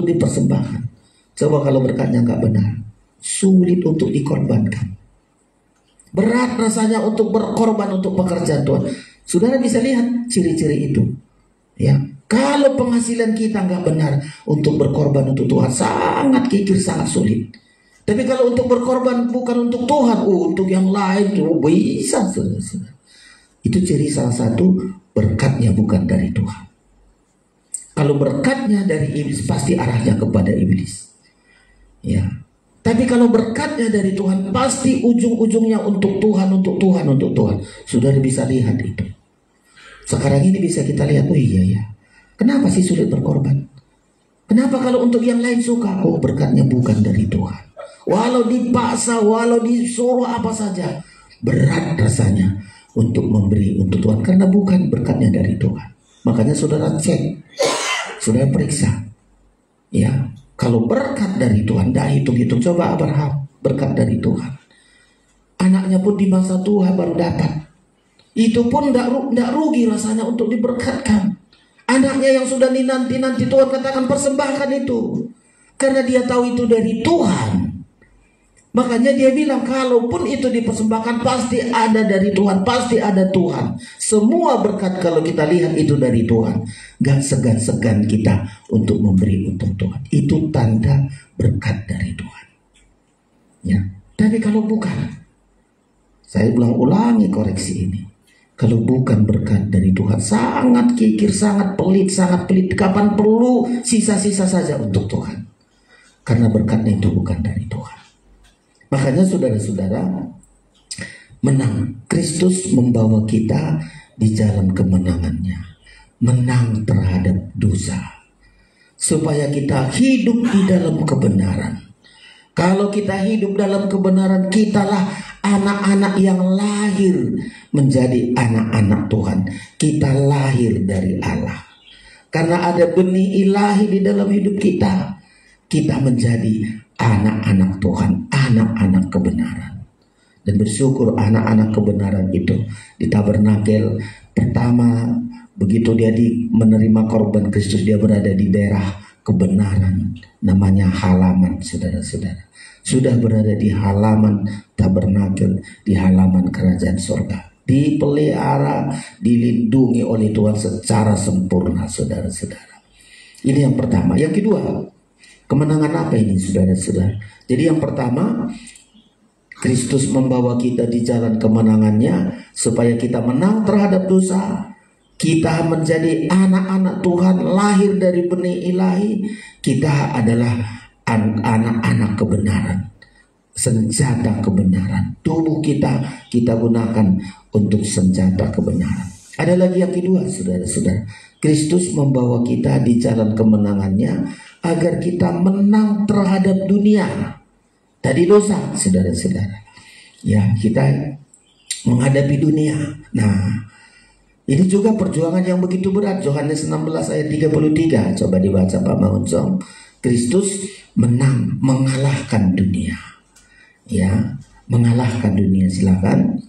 Coba kalau berkatnya nggak benar, sulit untuk dikorbankan. Berat rasanya untuk berkorban untuk pekerjaan Tuhan. Saudara bisa lihat ciri-ciri itu. Ya, kalau penghasilan kita nggak benar untuk berkorban untuk Tuhan, sangat kikir, sangat sulit. Tapi kalau untuk berkorban bukan untuk Tuhan, untuk yang lain, bisa, saudara. Itu ciri salah satu berkatnya bukan dari Tuhan. Kalau berkatnya dari iblis, pasti arahnya kepada iblis. Ya. Tapi kalau berkatnya dari Tuhan, pasti ujung-ujungnya untuk Tuhan. Saudara bisa lihat itu. Sekarang ini bisa kita lihat, oh iya ya. Kenapa sih sulit berkorban? Kenapa kalau untuk yang lain suka? Oh, berkatnya bukan dari Tuhan. Walau dipaksa, walau disuruh apa saja, berat rasanya untuk memberi untuk Tuhan, karena bukan berkatnya dari Tuhan. Makanya saudara cek, saudara periksa. Ya, kalau berkat dari Tuhan, dah hitung-hitung. Coba Abraham, berkat dari Tuhan. Anaknya pun di masa tua baru dapat. Itu pun tidak rugi rasanya untuk diberkatkan. Anaknya yang sudah dinanti Tuhan katakan persembahkan itu, karena dia tahu itu dari Tuhan. Makanya dia bilang kalaupun itu dipersembahkan pasti ada dari Tuhan, pasti ada Tuhan. Semua berkat kalau kita lihat itu dari Tuhan. Gak segan-segan kita untuk memberi untuk Tuhan. Itu tanda berkat dari Tuhan. Ya. Tapi kalau bukan, saya ulangi koreksi ini. Kalau bukan berkat dari Tuhan, sangat kikir, sangat pelit. Kapan perlu sisa-sisa saja untuk Tuhan. Karena berkatnya itu bukan dari Tuhan. Makanya saudara-saudara, menang. Kristus membawa kita di jalan kemenangannya. Menang terhadap dosa. Supaya kita hidup di dalam kebenaran. Kalau kita hidup dalam kebenaran, kitalah anak-anak yang lahir menjadi anak-anak Tuhan. Kita lahir dari Allah. Karena ada benih ilahi di dalam hidup kita. Kita menjadi anak-anak Tuhan, anak-anak kebenaran. Dan bersyukur anak-anak kebenaran itu di tabernakel pertama, begitu dia menerima korban Kristus, dia berada di daerah kebenaran, namanya halaman, saudara-saudara. Sudah berada di halaman tabernakel, di halaman kerajaan surga. Dipelihara, dilindungi oleh Tuhan secara sempurna, saudara-saudara. Ini yang pertama. Yang kedua, kemenangan apa ini, saudara-saudara? Jadi yang pertama, Kristus membawa kita di jalan kemenangannya supaya kita menang terhadap dosa. Kita menjadi anak-anak Tuhan, lahir dari benih ilahi. Kita adalah anak-anak kebenaran, senjata kebenaran. Tubuh kita gunakan untuk senjata kebenaran. Ada lagi yang kedua, saudara-saudara. Kristus membawa kita di jalan kemenangannya agar kita menang terhadap dunia. Tadi dosa, saudara-saudara. Ya, kita menghadapi dunia. Nah, ini juga perjuangan yang begitu berat. Yohanes 16 ayat 33. Coba dibaca Pak Mauncong. Kristus menang, mengalahkan dunia. Ya, mengalahkan dunia, silakan.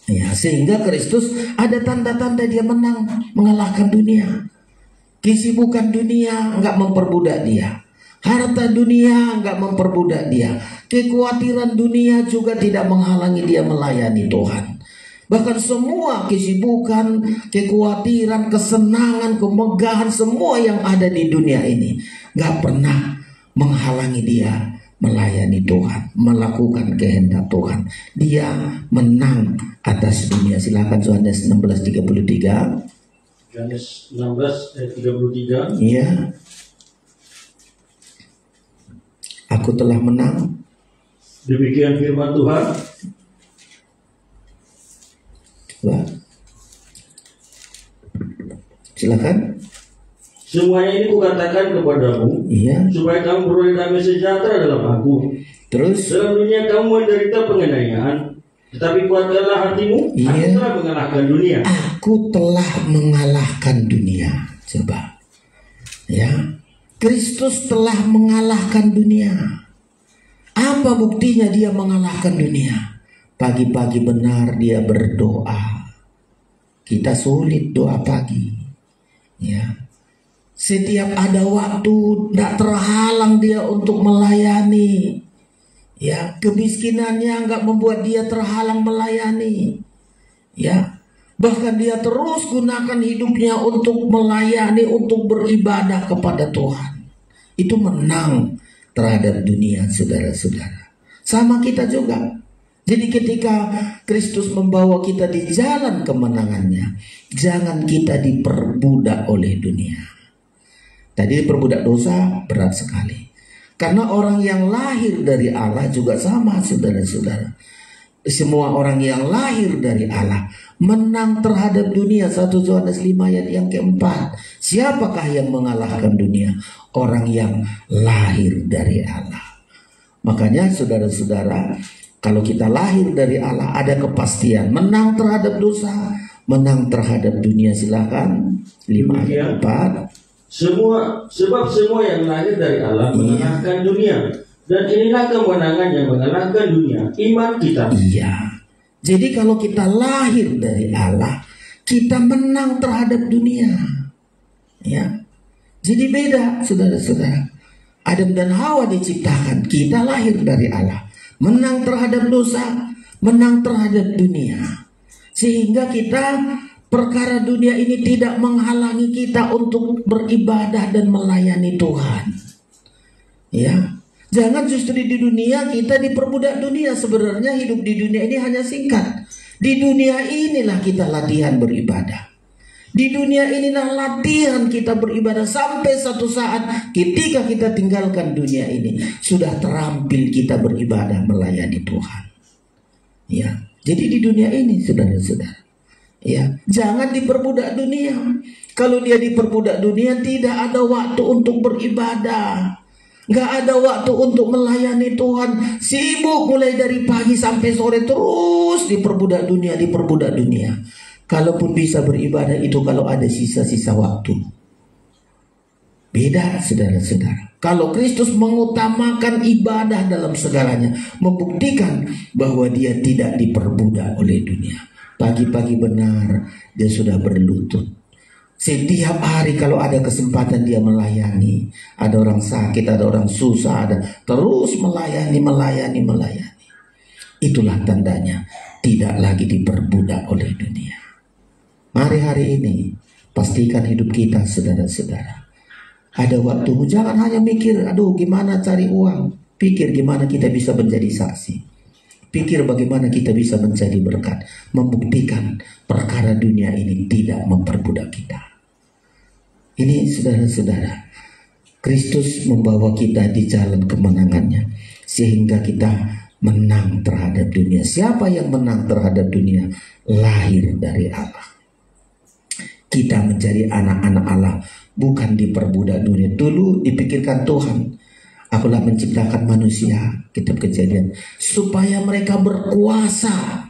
Ya, sehingga Kristus ada tanda-tanda dia menang, mengalahkan dunia. Kesibukan dunia enggak memperbudak dia. Harta dunia enggak memperbudak dia. Kekhawatiran dunia juga tidak menghalangi dia melayani Tuhan. Bahkan semua kesibukan, kekhawatiran, kesenangan, kemegahan, semua yang ada di dunia ini gak pernah menghalangi dia melayani Tuhan, melakukan kehendak Tuhan. Dia menang atas dunia. Silakan Yohanes 16:33. Yohanes 16 ayat 33. Iya. Aku telah menang. Demikian firman Tuhan. Silakan. Semuanya ini kukatakan kepadamu, Iya. supaya kamu beroleh damai sejahtera dalam aku. Terus dalam dunia kamu menderita penganiayaan, tetapi kuatkanlah hatimu. Iya. Aku telah mengalahkan dunia. Aku telah mengalahkan dunia. Coba. Ya. Kristus telah mengalahkan dunia. Apa buktinya dia mengalahkan dunia? Pagi-pagi benar dia berdoa. Kita sulit doa pagi. Ya. Setiap ada waktu tidak terhalang dia untuk melayani. Ya, kemiskinannya enggak membuat dia terhalang melayani. Ya. Bahkan dia terus gunakan hidupnya untuk melayani, untuk beribadah kepada Tuhan. Itu menang terhadap dunia, saudara-saudara. Sama kita juga. Jadi ketika Kristus membawa kita di jalan kemenangannya, jangan kita diperbudak oleh dunia. Tadi diperbudak dosa berat sekali. Karena orang yang lahir dari Allah juga sama, saudara-saudara. Semua orang yang lahir dari Allah menang terhadap dunia. 1 Yohanes 5 ayat yang keempat. Siapakah yang mengalahkan dunia? Orang yang lahir dari Allah. Makanya saudara-saudara, kalau kita lahir dari Allah ada kepastian menang terhadap dosa, menang terhadap dunia. Silakan 5 ayat 4. Sebab semua yang lahir dari Allah mengalahkan dunia. Dan inilah kemenangan yang mengalahkan dunia, iman kita. Iya. Jadi kalau kita lahir dari Allah, kita menang terhadap dunia. Ya. Jadi beda, saudara-saudara. Adam dan Hawa diciptakan, kita lahir dari Allah. menang terhadap dosa, menang terhadap dunia. Sehingga kita, perkara dunia ini tidak menghalangi kita untuk beribadah dan melayani Tuhan. Ya, jangan justru di dunia kita diperbudak dunia. Sebenarnya hidup di dunia ini hanya singkat. Di dunia inilah kita latihan beribadah. Di dunia inilah latihan kita beribadah sampai satu saat ketika kita tinggalkan dunia ini sudah terampil kita beribadah melayani Tuhan. Ya, jadi di dunia ini saudara-saudara, ya, jangan diperbudak dunia. Kalau dia diperbudak dunia, tidak ada waktu untuk beribadah, nggak ada waktu untuk melayani Tuhan. Sibuk mulai dari pagi sampai sore terus diperbudak dunia, diperbudak dunia. Kalaupun bisa beribadah itu kalau ada sisa-sisa waktu. Beda saudara-saudara. Kalau Kristus mengutamakan ibadah dalam segalanya, membuktikan bahwa dia tidak diperbudak oleh dunia. Pagi-pagi benar dia sudah berlutut. Setiap hari kalau ada kesempatan dia melayani. Ada orang sakit, ada orang susah, ada terus melayani. Itulah tandanya tidak lagi diperbudak oleh dunia. Mari hari ini pastikan hidup kita saudara-saudara. Ada waktu, jangan hanya mikir, aduh gimana cari uang. Pikir gimana kita bisa menjadi saksi. Pikir bagaimana kita bisa menjadi berkat. Membuktikan perkara dunia ini tidak memperbudak kita. Ini saudara-saudara, Kristus membawa kita di jalan kemenangannya. Sehingga kita menang terhadap dunia. Siapa yang menang terhadap dunia? Lahir dari Allah. Kita menjadi anak-anak Allah, bukan diperbudak dunia. Dulu dipikirkan Tuhan, akulah menciptakan manusia, kitab Kejadian, supaya mereka berkuasa.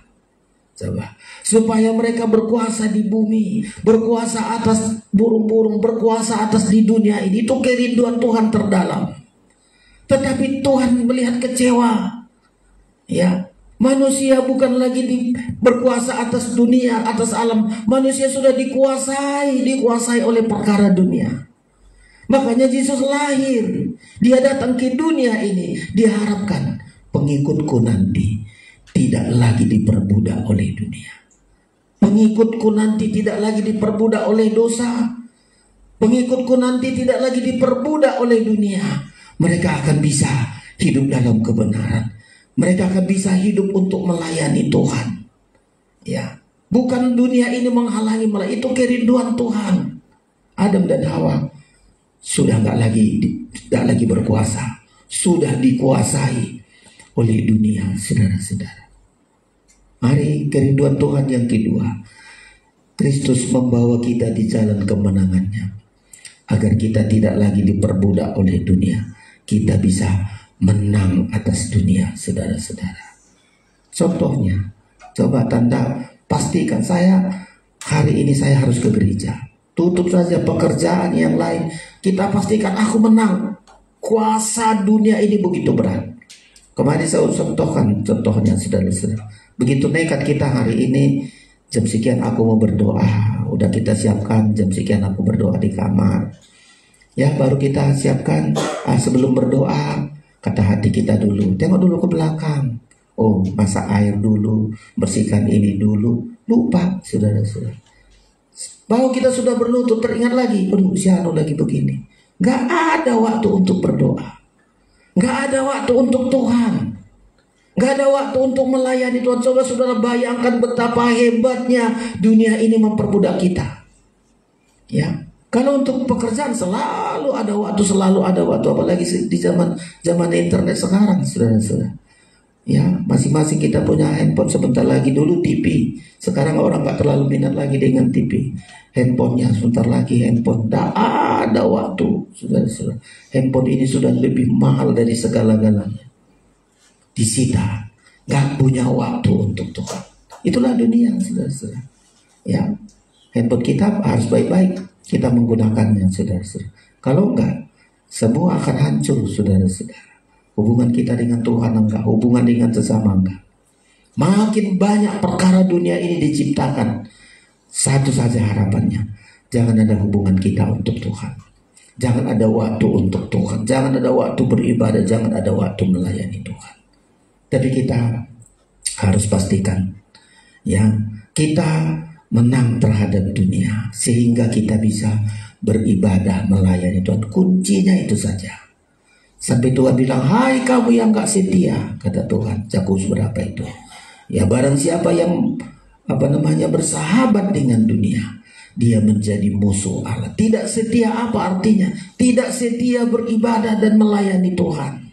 Coba, supaya mereka berkuasa di bumi, berkuasa atas burung-burung, berkuasa atas di dunia ini. Itu kerinduan Tuhan terdalam. Tetapi Tuhan melihat kecewa. Ya, manusia bukan lagi berkuasa atas dunia, atas alam. Manusia sudah dikuasai oleh perkara dunia. Makanya Yesus lahir. Dia datang ke dunia ini. Diharapkan pengikutku nanti tidak lagi diperbudak oleh dunia. Pengikutku nanti tidak lagi diperbudak oleh dosa. Pengikutku nanti tidak lagi diperbudak oleh dunia. Mereka akan bisa hidup dalam kebenaran. Mereka akan bisa hidup untuk melayani Tuhan. Ya, bukan dunia ini menghalangi, malah itu kerinduan Tuhan. Adam dan Hawa sudah nggak lagi berkuasa, sudah dikuasai oleh dunia, saudara-saudara. Mari kerinduan Tuhan yang kedua, Kristus membawa kita di jalan kemenangannya, agar kita tidak lagi diperbudak oleh dunia. Kita bisa menang atas dunia, saudara-saudara. Contohnya, coba tanda pastikan hari ini saya harus ke gereja. Tutup saja pekerjaan yang lain. Kita pastikan aku menang. Kuasa dunia ini begitu berat. Kemarin saya contohnya saudara-saudara. Begitu nekat kita hari ini, jam sekian aku mau berdoa. Udah kita siapkan jam sekian aku berdoa di kamar. Ya, baru kita siapkan sebelum berdoa. Kata hati kita dulu, tengok dulu ke belakang. Oh, masak air dulu, bersihkan ini dulu. Lupa, saudara-saudara. Bahwa kita sudah berlutut, teringat lagi, siapa lagi begini. Gak ada waktu untuk berdoa. Gak ada waktu untuk Tuhan. Gak ada waktu untuk melayani Tuhan. Coba saudara bayangkan betapa hebatnya dunia ini memperbudak kita. Ya. Kalau untuk pekerjaan selalu ada waktu, apalagi di zaman internet sekarang, saudara-saudara. Ya, masing-masing kita punya handphone. Sebentar lagi dulu TV, sekarang orang nggak terlalu minat lagi dengan TV. Handphonenya sebentar lagi handphone. Tidak ada waktu, saudara-saudara. Handphone ini sudah lebih mahal dari segala-galanya. Disita, nggak punya waktu untuk Tuhan. Itulah dunia, saudara-saudara. Ya, handphone kita harus baik-baik kita menggunakannya, saudara-saudara. Kalau enggak, semua akan hancur, saudara-saudara. Hubungan kita dengan Tuhan enggak, hubungan dengan sesama enggak. Makin banyak perkara dunia ini diciptakan, satu saja harapannya, jangan ada hubungan kita untuk Tuhan. Jangan ada waktu untuk Tuhan. Jangan ada waktu beribadah, jangan ada waktu melayani Tuhan. Tapi kita harus pastikan, ya, kita menang terhadap dunia sehingga kita bisa beribadah melayani Tuhan. Kuncinya itu saja. Sampai Tuhan bilang, hai kamu yang gak setia, kata Tuhan. Yakobus berapa itu? Ya, barang siapa yang bersahabat dengan dunia, dia menjadi musuh Allah. Tidak setia apa artinya? Tidak setia beribadah dan melayani Tuhan.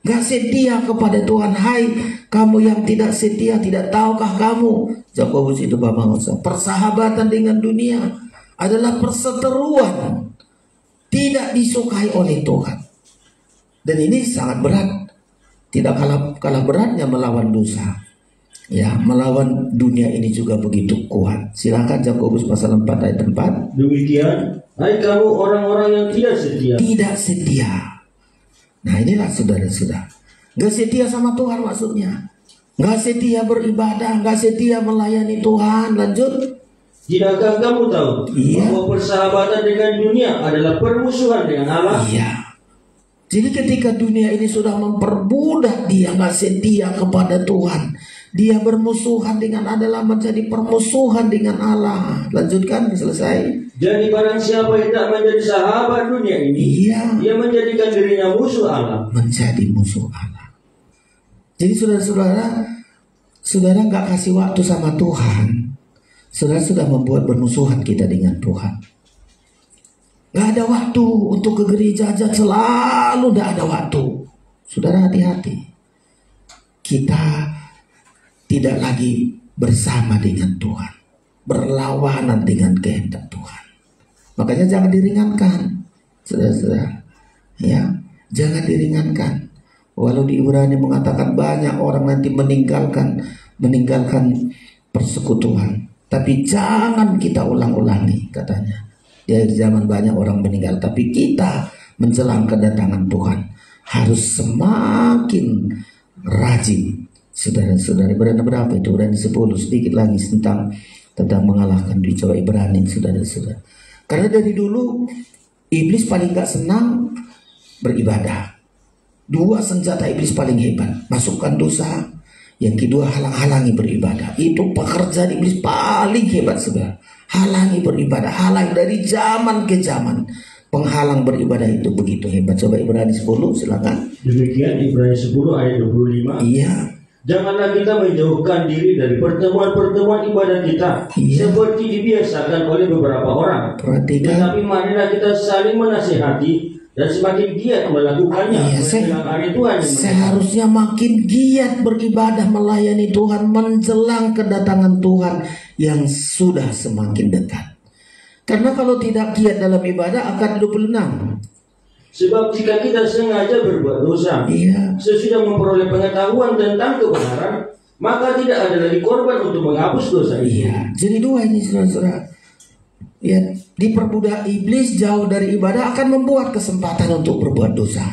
Gak setia kepada Tuhan. Hai kamu yang tidak setia, tidak tahukah kamu? Yakobus itu Bapak Musa. Persahabatan dengan dunia adalah perseteruan, tidak disukai oleh Tuhan. Dan ini sangat berat. Tidak kalah beratnya melawan dosa. Ya, melawan dunia ini juga begitu kuat. Silakan Yakobus pasal 4 ayat 4. Demikian, hai kamu orang-orang yang tidak setia. Tidak setia. Nah, inilah saudara-saudara. Gak setia sama Tuhan maksudnya. Gak setia beribadah, gak setia melayani Tuhan. Lanjut. Tidakkah kamu tahu bahwa persahabatan dengan dunia adalah permusuhan dengan Allah? Iya. Jadi ketika dunia ini sudah memperbudak dia, gak setia kepada Tuhan, dia bermusuhan dengan adalah menjadi permusuhan dengan Allah. Lanjutkan, selesai. Jadi barang siapa yang tak menjadi sahabat dunia ini, dia menjadikan dirinya musuh Allah. Menjadi musuh Allah. Jadi saudara gak kasih waktu sama Tuhan, saudara sudah membuat bermusuhan kita dengan Tuhan. Gak ada waktu untuk ke gereja aja, selalu gak ada waktu. Saudara hati-hati. Kita tidak lagi bersama dengan Tuhan, berlawanan dengan kehendak Tuhan. Makanya jangan diringankan, saudara-saudara. Ya, jangan diringankan. Walau di Ibrani mengatakan banyak orang nanti meninggalkan persekutuan, tapi jangan kita ulang-ulangi, katanya. Di akhir zaman banyak orang meninggal, tapi kita menjelang kedatangan Tuhan harus semakin rajin. Saudara-saudara, Ibrani berapa itu? Ibrani 10, sedikit lagi tentang mengalahkan dunia. Coba Ibrani, saudara-saudara. Karena dari dulu iblis paling gak senang beribadah. 2 senjata iblis paling hebat: masukkan dosa, yang kedua halang-halangi beribadah. Itu pekerjaan iblis paling hebat, saudara. Halangi beribadah, halang dari zaman ke zaman. Penghalang beribadah itu begitu hebat. Coba Ibrani 10, silakan. Demikian Ibrani 10 ayat 25. Iya. Janganlah kita menjauhkan diri dari pertemuan-pertemuan ibadah kita, seperti dibiasakan oleh beberapa orang. Perhatikan. Tetapi marilah kita saling menasihati dan semakin giat melakukannya. Seharusnya makin giat beribadah melayani Tuhan menjelang kedatangan Tuhan yang sudah semakin dekat. Karena kalau tidak giat dalam ibadah akan 26. Sebab jika kita sengaja berbuat dosa, sesudah memperoleh pengetahuan tentang kebenaran, maka tidak ada lagi korban untuk menghapus dosa itu. Jadi 2 ini, saudara-saudara. Ya, diperbudak iblis jauh dari ibadah akan membuat kesempatan untuk berbuat dosa.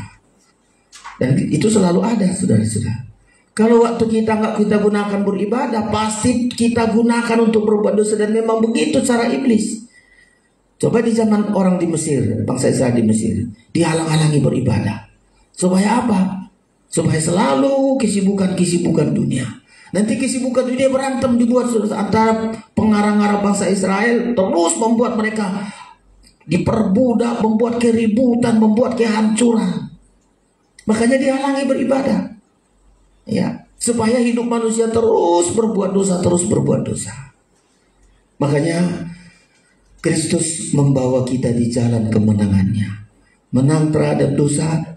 Dan itu selalu ada, saudara-saudara. Kalau waktu kita nggak kita gunakan beribadah, pasti kita gunakan untuk berbuat dosa. Dan memang begitu cara iblis. Coba di zaman orang di Mesir, bangsa Israel di Mesir, dihalang-halangi beribadah. Supaya apa? Supaya selalu kesibukan dunia. Nanti kesibukan dunia berantem dibuat antara pengarang-arang bangsa Israel, terus membuat mereka diperbudak, membuat keributan, membuat kehancuran. Makanya dihalangi beribadah. Ya, supaya hidup manusia terus berbuat dosa. Makanya Kristus membawa kita di jalan kemenangannya. Menang terhadap dosa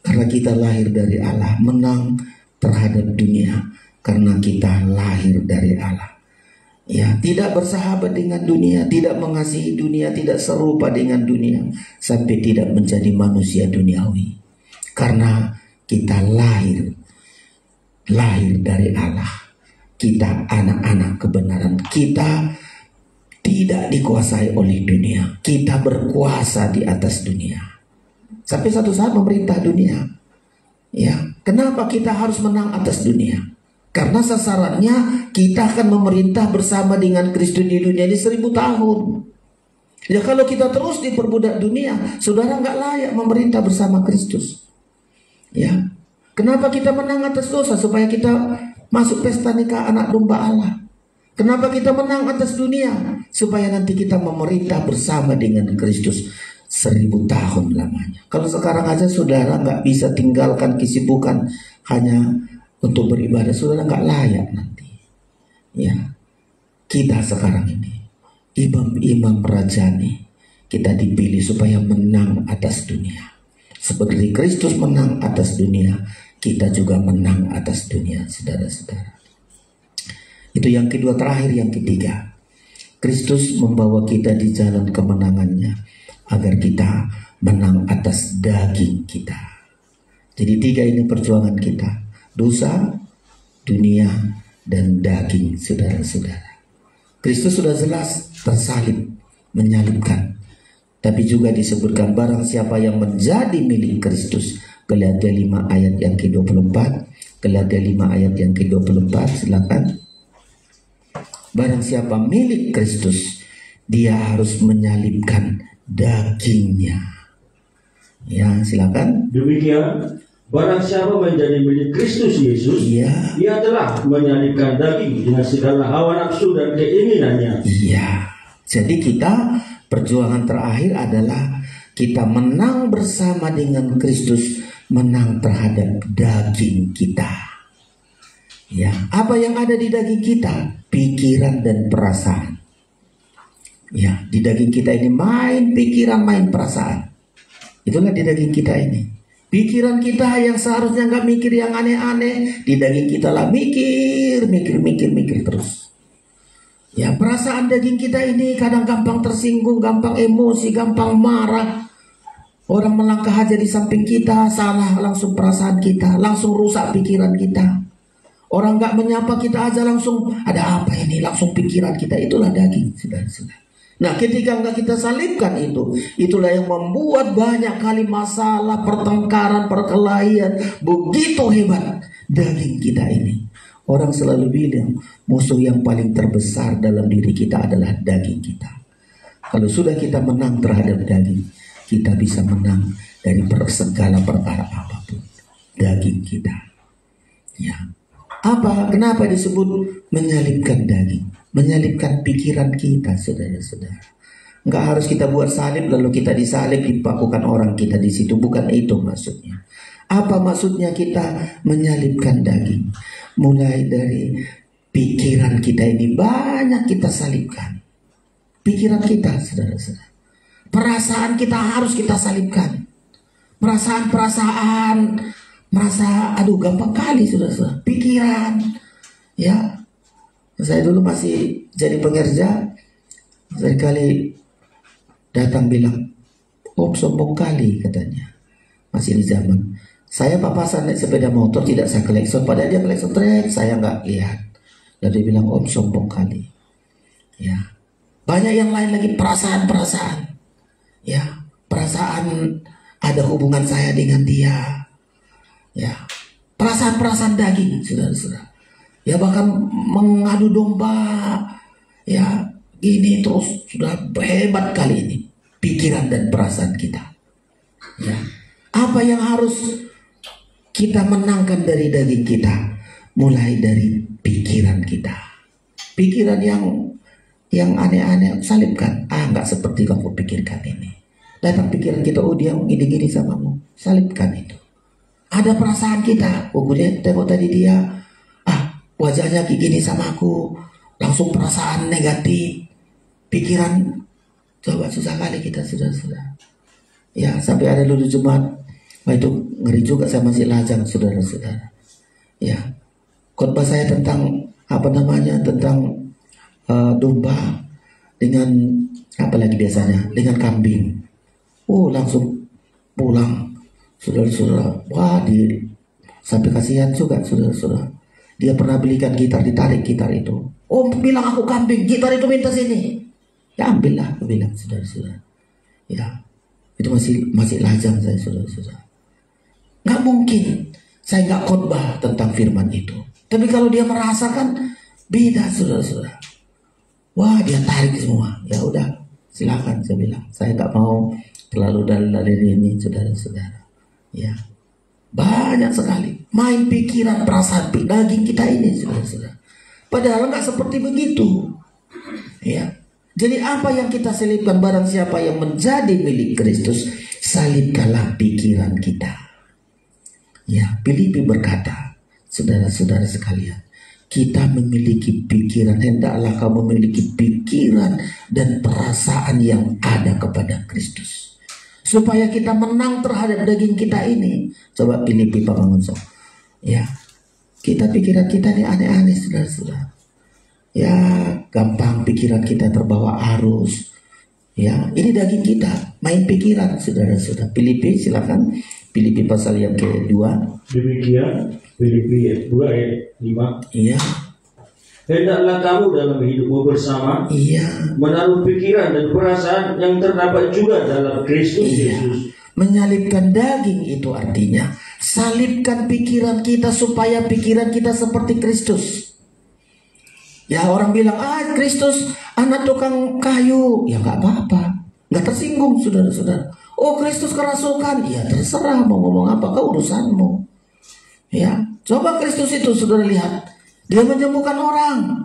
karena kita lahir dari Allah. Menang terhadap dunia karena kita lahir dari Allah. Ya, tidak bersahabat dengan dunia, tidak mengasihi dunia, tidak serupa dengan dunia, sampai tidak menjadi manusia duniawi. Karena kita lahir dari Allah. Kita anak-anak kebenaran. Kita tidak dikuasai oleh dunia. Kita berkuasa di atas dunia. Sampai satu saat memerintah dunia. Ya, kenapa kita harus menang atas dunia? Karena sasarannya kita akan memerintah bersama dengan Kristus di dunia ini 1000 tahun. Ya, kalau kita terus diperbudak dunia, saudara nggak layak memerintah bersama Kristus. Ya, Kenapa kita menang atas dosa? Supaya kita masuk pesta nikah anak domba Allah. Kenapa kita menang atas dunia? Supaya nanti kita memerintah bersama dengan Kristus 1000 tahun lamanya. Kalau sekarang aja saudara nggak bisa tinggalkan kesibukan hanya untuk beribadah, saudara nggak layak nanti. Ya, kita sekarang ini imam-imam rajani, kita dipilih supaya menang atas dunia. Seperti Kristus menang atas dunia, kita juga menang atas dunia, saudara-saudara. Itu yang kedua. Terakhir, yang ketiga, Kristus membawa kita di jalan kemenangannya agar kita menang atas daging kita. Jadi 3 ini perjuangan kita: dosa, dunia, dan daging, saudara-saudara. Kristus sudah jelas tersalib, menyalibkan. Tapi juga disebutkan barang siapa yang menjadi milik Kristus. Galatia 5 ayat yang ke-24. Galatia 5 ayat yang ke-24, silakan. Barang siapa milik Kristus, dia harus menyalibkan dagingnya. Ya, silakan. Demikian, barang siapa menjadi milik Kristus Yesus, ia telah menyalibkan daging dengan segala hawa nafsu dan keinginannya. Iya. Jadi kita, perjuangan terakhir adalah kita menang bersama dengan Kristus, menang terhadap daging kita. Ya, apa yang ada di daging kita? Pikiran dan perasaan. Ya, di daging kita ini main pikiran, main perasaan. Itulah di daging kita ini. Pikiran kita yang seharusnya nggak mikir yang aneh-aneh, di daging kita lah mikir terus. Ya, perasaan daging kita ini kadang gampang tersinggung, gampang emosi, gampang marah. Orang melangkah aja di samping kita, salah langsung perasaan kita, langsung rusak pikiran kita. Orang gak menyapa kita aja langsung, ada apa ini, langsung pikiran kita. Itulah daging, saudara-saudara. Nah, ketika nggak kita salibkan itu, itulah yang membuat banyak kali masalah, pertengkaran, perkelahian. Begitu hebat daging kita ini. Orang selalu bilang musuh yang paling terbesar dalam diri kita adalah daging kita. Kalau sudah kita menang terhadap daging, kita bisa menang dari segala perkara apapun. Daging kita. Ya. Apa? Kenapa disebut menyalibkan daging? Menyalibkan pikiran kita, saudara-saudara. Enggak harus kita buat salib lalu kita disalib, dipakukan orang kita di situ. Bukan itu maksudnya. Apa maksudnya kita menyalibkan daging? Mulai dari pikiran kita ini banyak kita salibkan. Pikiran kita, saudara-saudara. Perasaan kita harus kita salibkan. Perasaan-perasaan, merasa aduh gampang kali, saudara-saudara. Pikiran, ya. Saya dulu masih jadi pengerja, sekali datang bilang, "Om sombong kali," katanya. Masih di zaman saya papasan naik sepeda motor, tidak saya klekson, padahal dia klekson trek, saya nggak lihat. Lalu dia bilang, "Om sombong kali." Ya, banyak yang lain lagi, perasaan-perasaan. Ya, perasaan ada hubungan saya dengan dia. Ya, perasaan-perasaan daging, saudara-saudara. Ya, bahkan mengadu domba. Ya, ini terus sudah hebat kali ini pikiran dan perasaan kita. Ya, apa yang harus kita menangkan dari daging kita? Mulai dari pikiran kita. Pikiran yang aneh-aneh salibkan. Nggak seperti kamu pikirkan ini. Datang pikiran kita, oh dia gini-gini samamu, salibkan itu. Ada perasaan kita, oh gue tengok tadi dia, wajahnya kayak gini sama aku, langsung perasaan negatif. Pikiran, coba susah kali kita, saudara-saudara. Ya, sampai ada dulu Jumat, itu ngeri juga, saya masih lajang, saudara-saudara. Ya, khotbah saya tentang tentang domba dengan apa lagi biasanya, dengan kambing. Langsung pulang, saudara-saudara. Wah, sampai kasihan juga, saudara-saudara. Dia pernah belikan gitar, ditarik gitar itu. "Oh, bilang aku kambing, gitar itu minta sini." Ya, ambillah, aku bilang, saudara-saudara. Ya, itu masih lajang saya, saudara-saudara. Nggak mungkin saya nggak khotbah tentang firman itu. Tapi kalau dia merasakan, beda, saudara-saudara. Wah, dia tarik semua. Ya udah, silakan, saya bilang. Saya nggak mau terlalu dalil ini, saudara-saudara. Ya, Banyak sekali. Main pikiran, perasaan, daging kita ini, saudara-saudara. Padahal nggak seperti begitu. Ya. Jadi apa yang kita selipkan, barang siapa yang menjadi milik Kristus, salibkanlah pikiran kita. Ya, Filipi berkata, saudara-saudara sekalian, kita memiliki pikiran, hendaklah kamu memiliki pikiran dan perasaan yang ada kepada Kristus. Supaya kita menang terhadap daging kita ini. Coba Filipi Pak Mangunso. Ya, pikiran kita ini aneh-aneh, saudara-saudara. Ya, gampang pikiran kita terbawa arus. Ya, ini daging kita, main pikiran, saudara-saudara. Filipi, silakan. Filipi pasal yang kedua. Demikian, Filipi 2 ayat 5. Iya. Hendaklah kamu dalam hidupmu bersama menaruh pikiran dan perasaan yang terdapat juga dalam Kristus Yesus. Menyalibkan daging itu artinya salibkan pikiran kita supaya pikiran kita seperti Kristus. Ya, orang bilang, Kristus anak tukang kayu. Ya nggak apa-apa, nggak tersinggung, saudara-saudara. Oh, Kristus kerasukan. Ya terserah mau ngomong apa, kau urusanmu. Ya, coba Kristus itu, saudara lihat, dia menyembuhkan orang.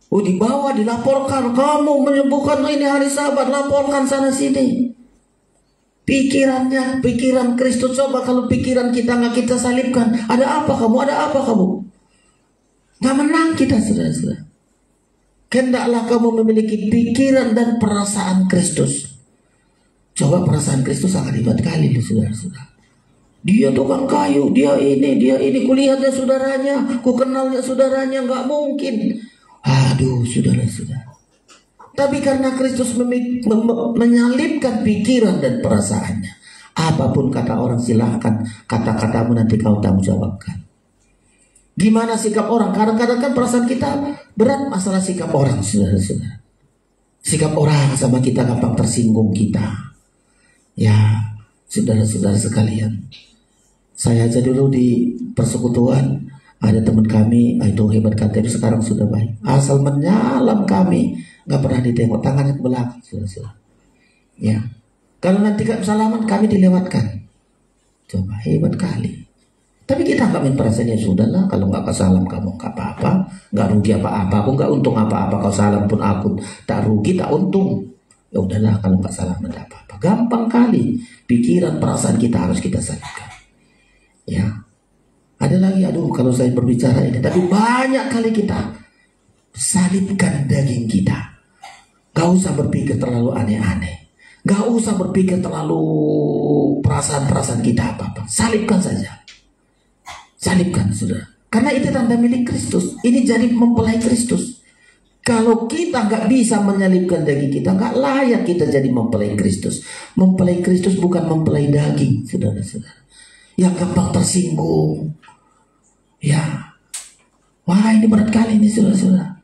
Oh, dibawa, dilaporkan, kamu menyembuhkan ini hari Sabat, laporkan sana sini. Pikirannya, pikiran Kristus. Coba kalau pikiran kita nggak kita salibkan, ada apa kamu? Ada apa kamu? Nggak menang kita, saudara-saudara. Hendaklah kamu memiliki pikiran dan perasaan Kristus. Coba perasaan Kristus sangat hebat kali, saudara-saudara. Dia tukang kayu, dia ini, kulihatnya saudaranya, ku kenalnya saudaranya, nggak mungkin. Aduh, saudara-saudara. Tapi karena Kristus menyalibkan pikiran dan perasaannya, apapun kata orang silahkan, kata-katamu nanti kau tanggung jawabkan. Gimana sikap orang? Kadang-kadang kan perasaan kita berat masalah sikap orang, saudara-saudara. Sikap orang sama kita gampang tersinggung kita. Ya, saudara-saudara sekalian. Saya aja dulu di persekutuan ada teman kami, itu hebat KTP, sekarang sudah baik. Asal menyalam kami, nggak pernah ditengok tangannya ke belakang, saudara-saudara. Ya, kalau nanti salaman kami dilewatkan. Coba hebat kali. Tapi kita nggak main perasaannya, sudahlah. Kalau nggak kesalam kamu nggak apa-apa, nggak rugi apa-apa, aku nggak untung apa-apa. Kau salam pun aku tak rugi tak untung. Ya udahlah, kalau nggak salam nggak apa-apa. Gampang kali. Pikiran perasaan kita harus kita salibkan. Ya, ada lagi, kalau saya berbicara ini, tapi banyak kali kita salibkan daging kita. Gak usah berpikir terlalu aneh-aneh, gak usah berpikir terlalu perasaan-perasaan kita apa-apa. Salibkan saja, salibkan, saudara. Karena itu tanda milik Kristus. Ini jadi mempelai Kristus. Kalau kita nggak bisa menyalibkan daging kita, nggak layak kita jadi mempelai Kristus. Mempelai Kristus bukan mempelai daging, saudara-saudara, yang gampang tersinggung. Ya, wah ini berat kali ini, saudara-saudara.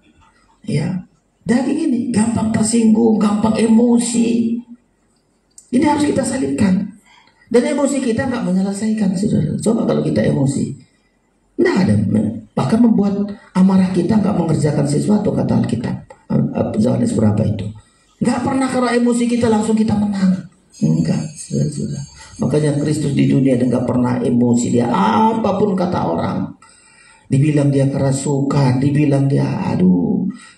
Ya, daging ini gampang tersinggung, gampang emosi. Ini harus kita salibkan. Dan emosi kita nggak menyelesaikan, saudara. Coba kalau kita emosi, nggak ada, bahkan membuat amarah kita nggak mengerjakan sesuatu, kata Alkitab. Yohanes berapa itu? Nggak pernah kalau emosi kita langsung kita menang. Enggak, saudara-saudara. Makanya Kristus di dunia nggak pernah emosi. Dia apapun kata orang, dibilang dia kerasukan, dibilang dia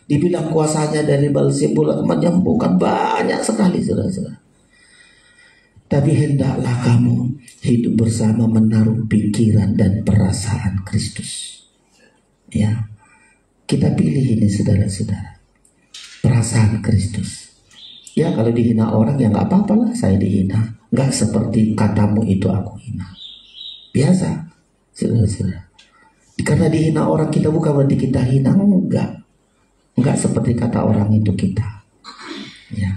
dibilang kuasanya dari Beelzebul menyembuhkan, banyak sekali, saudara-saudara. Tapi hendaklah kamu hidup bersama menaruh pikiran dan perasaan Kristus. Ya, kita pilih ini, saudara-saudara, perasaan Kristus. Ya, kalau dihina orang ya nggak apa-apa lah, saya dihina. Nggak seperti katamu itu aku hina. Biasa, saudara-saudara. Karena dihina orang kita bukan berarti kita hina, enggak seperti kata orang itu kita. Ya,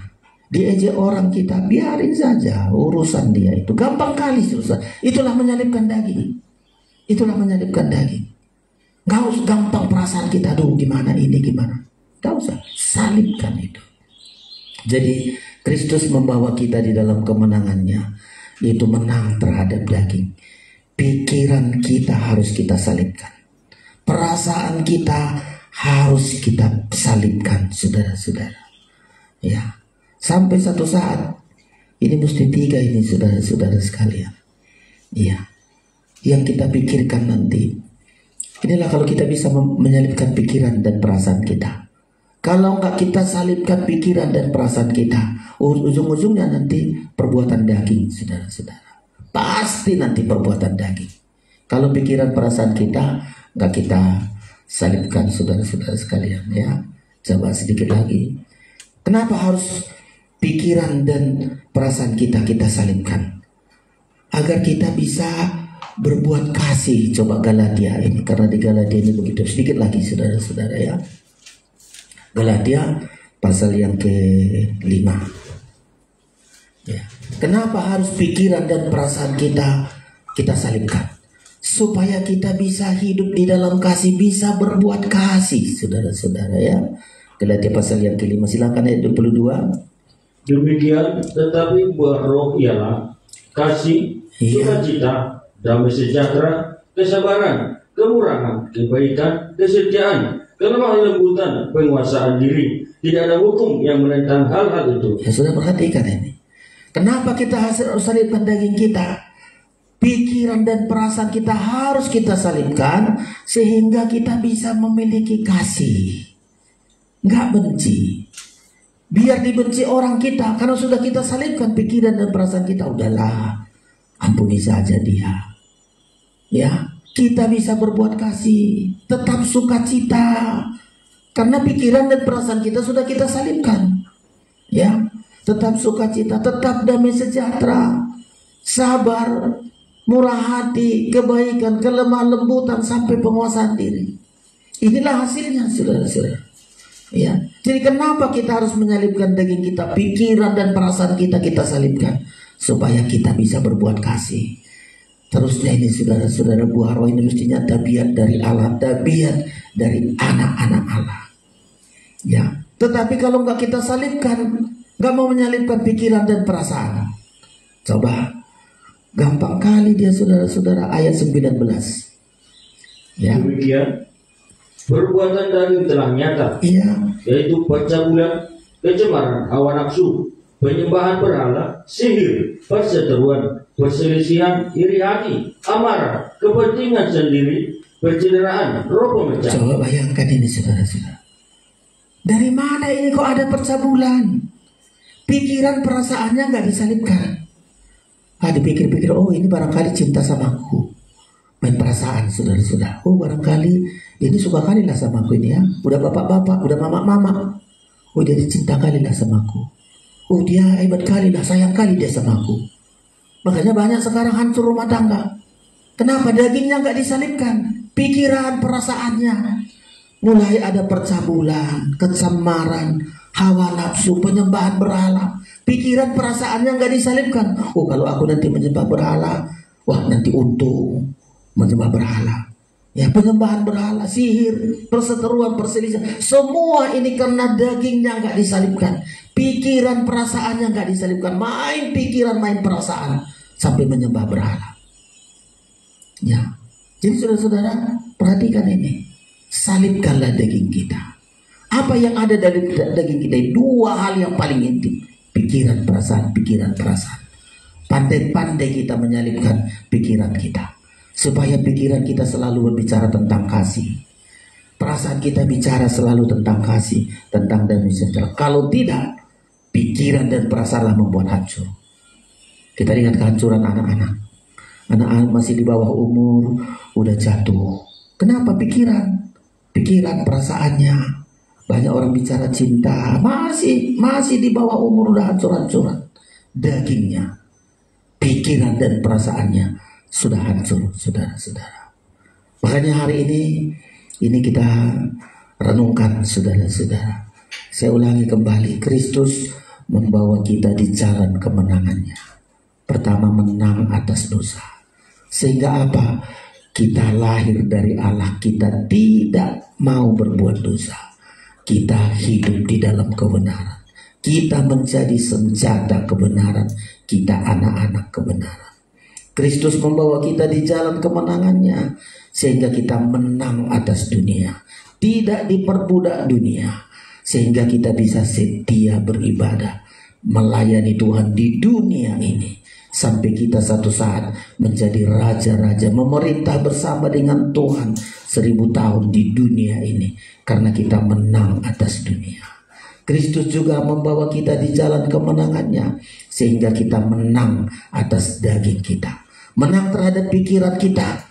diejek orang kita, biarin saja, urusan dia itu gampang kali, susah. Itulah menyalibkan daging. Itulah menyalibkan daging. Gak usah gampang perasaan kita, aduh gimana ini gimana. Gak usah, salibkan itu. Jadi Kristus membawa kita di dalam kemenangannya, yaitu menang terhadap daging. Pikiran kita harus kita salibkan. Perasaan kita harus kita salibkan, saudara-saudara. Ya, sampai satu saat ini mesti 3 ini, saudara-saudara sekalian. Iya, yang kita pikirkan nanti. Inilah kalau kita bisa menyalipkan pikiran dan perasaan kita. Kalau enggak kita salibkan pikiran dan perasaan kita, ujung-ujungnya nanti perbuatan daging, saudara-saudara. Pasti nanti perbuatan daging. Kalau pikiran perasaan kita enggak kita salibkan, saudara-saudara sekalian, ya. Coba sedikit lagi. Kenapa harus pikiran dan perasaan kita salibkan? Agar kita bisa berbuat kasih. Coba Galatia ini, karena di Galatia ini begitu. Sedikit lagi, saudara-saudara, ya. Galatia pasal yang ke-5. Ya. Kenapa harus pikiran dan perasaan kita salibkan? Supaya kita bisa hidup di dalam kasih, bisa berbuat kasih, saudara-saudara, ya. Galatia pasal yang ke-5, silakan ayat 22. Demikian, tetapi buah roh ialah kasih, sukacita, damai sejahtera, kesabaran, kemurahan, kebaikan, kesetiaan, kelemah lembutan, penguasaan diri. Tidak ada hukum yang menentang hal-hal itu. Ya, sudah perhatikan ini. Kenapa kita harus salibkan daging kita? Pikiran dan perasaan kita harus kita salibkan sehingga kita bisa memiliki kasih. Nggak benci. Biar dibenci orang kita karena sudah kita salibkan pikiran dan perasaan kita. Udahlah, ampuni saja dia. Ya, kita bisa berbuat kasih, tetap sukacita karena pikiran dan perasaan kita sudah kita salibkan. Ya, tetap sukacita, tetap damai sejahtera, sabar, murah hati, kebaikan, kelemah lembutan sampai penguasaan diri. Inilah hasilnya, saudara-saudara. Ya, jadi kenapa kita harus menyalibkan daging kita, pikiran dan perasaan kita salibkan supaya kita bisa berbuat kasih. Terusnya ini saudara-saudara, buah roh ini mestinya tabiat dari Allah, tabiat dari anak-anak Allah. Ya, tetapi kalau nggak kita salibkan, nggak mau menyalibkan pikiran dan perasaan, coba gampang kali dia, saudara-saudara, ayat 19. Ya. Demikian perbuatan daging telah nyata, yaitu pencabulan, kecemaran hawa nafsu, penyembahan berhala, sihir, perseteruan, perselisihan, iri hati, amarah, kepentingan sendiri, pencideraan, roh pemecah. Coba bayangkan ini, saudara-saudara. Dari mana ini kok ada percabulan? Pikiran perasaannya nggak disalibkan. Dipikir-pikir, oh ini barangkali cinta sama aku. Main perasaan, saudara-saudara. Oh barangkali ini suka kali lah sama aku ini, ya. Udah bapak-bapak, udah mama-mama. Oh dia cinta kali lah sama aku. Oh dia hebat kali lah, sayang kali dia sama aku. Makanya banyak sekarang hancur rumah tangga. Kenapa? Dagingnya nggak disalibkan, pikiran perasaannya. Mulai ada percabulan, kecemaran, hawa nafsu, penyembahan berhala. Pikiran perasaannya nggak disalibkan. Oh kalau aku nanti menyembah berhala, wah nanti untung menyembah berhala. Ya, penyembahan berhala, sihir, perseteruan, perselisihan, semua ini karena dagingnya nggak disalibkan, pikiran perasaannya nggak disalibkan, main pikiran, main perasaan sampai menyembah berhala. Ya, jadi saudara-saudara perhatikan ini, salibkanlah daging kita. Apa yang ada dari daging kita? Dua hal yang paling intim, pikiran perasaan, pikiran perasaan. Pandai-pandai kita menyalibkan pikiran kita, supaya pikiran kita selalu berbicara tentang kasih, perasaan kita bicara selalu tentang kasih, tentang damai sejahtera. Kalau tidak, pikiran dan perasaanlah membuat hancur. Kita lihat kehancuran anak-anak. Anak-anak masih di bawah umur udah jatuh. Kenapa? Pikiran perasaannya. Banyak orang bicara cinta, masih di bawah umur udah hancur-hancuran. Dagingnya, pikiran dan perasaannya sudah hancur, saudara-saudara. Makanya hari ini kita renungkan, saudara-saudara. Saya ulangi kembali, Kristus membawa kita di jalan kemenangannya. Pertama, menang atas dosa. Sehingga apa? Kita lahir dari Allah, kita tidak mau berbuat dosa. Kita hidup di dalam kebenaran. Kita menjadi senjata kebenaran. Kita anak-anak kebenaran. Kristus membawa kita di jalan kemenangannya sehingga kita menang atas dunia, tidak diperbudak dunia, sehingga kita bisa setia beribadah, melayani Tuhan di dunia ini sampai kita satu saat menjadi raja-raja, memerintah bersama dengan Tuhan 1000 tahun di dunia ini, karena kita menang atas dunia. Kristus juga membawa kita di jalan kemenangannya, sehingga kita menang atas daging kita, menang terhadap pikiran kita.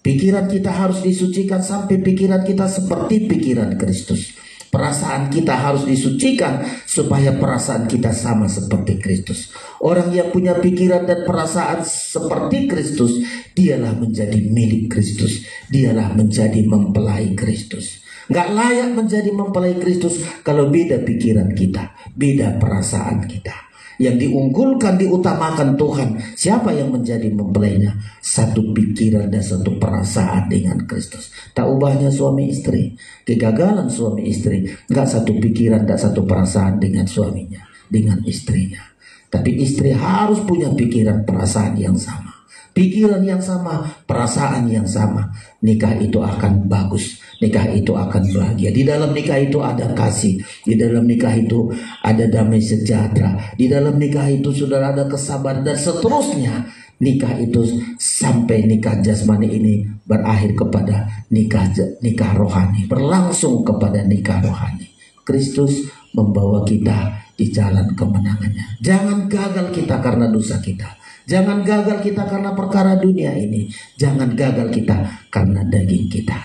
Pikiran kita harus disucikan sampai pikiran kita seperti pikiran Kristus. Perasaan kita harus disucikan supaya perasaan kita sama seperti Kristus. Orang yang punya pikiran dan perasaan seperti Kristus, dialah menjadi milik Kristus. Dialah menjadi mempelai Kristus. Gak layak menjadi mempelai Kristus kalau beda pikiran kita, beda perasaan kita. Yang diunggulkan, diutamakan Tuhan. Siapa yang menjadi mempelainya? Satu pikiran dan satu perasaan dengan Kristus. Tak ubahnya suami istri. Kegagalan suami istri, gak satu pikiran dan satu perasaan dengan suaminya, dengan istrinya. Tapi istri harus punya pikiran perasaan yang sama. Pikiran yang sama, perasaan yang sama. Nikah itu akan bagus. Nikah itu akan bahagia. Di dalam nikah itu ada kasih. Di dalam nikah itu ada damai sejahtera. Di dalam nikah itu sudah ada kesabaran dan seterusnya. Nikah itu sampai nikah jasmani ini berakhir kepada nikah rohani. Berlangsung kepada nikah rohani. Kristus membawa kita di jalan kemenangannya. Jangan gagal kita karena dosa kita. Jangan gagal kita karena perkara dunia ini. Jangan gagal kita karena daging kita.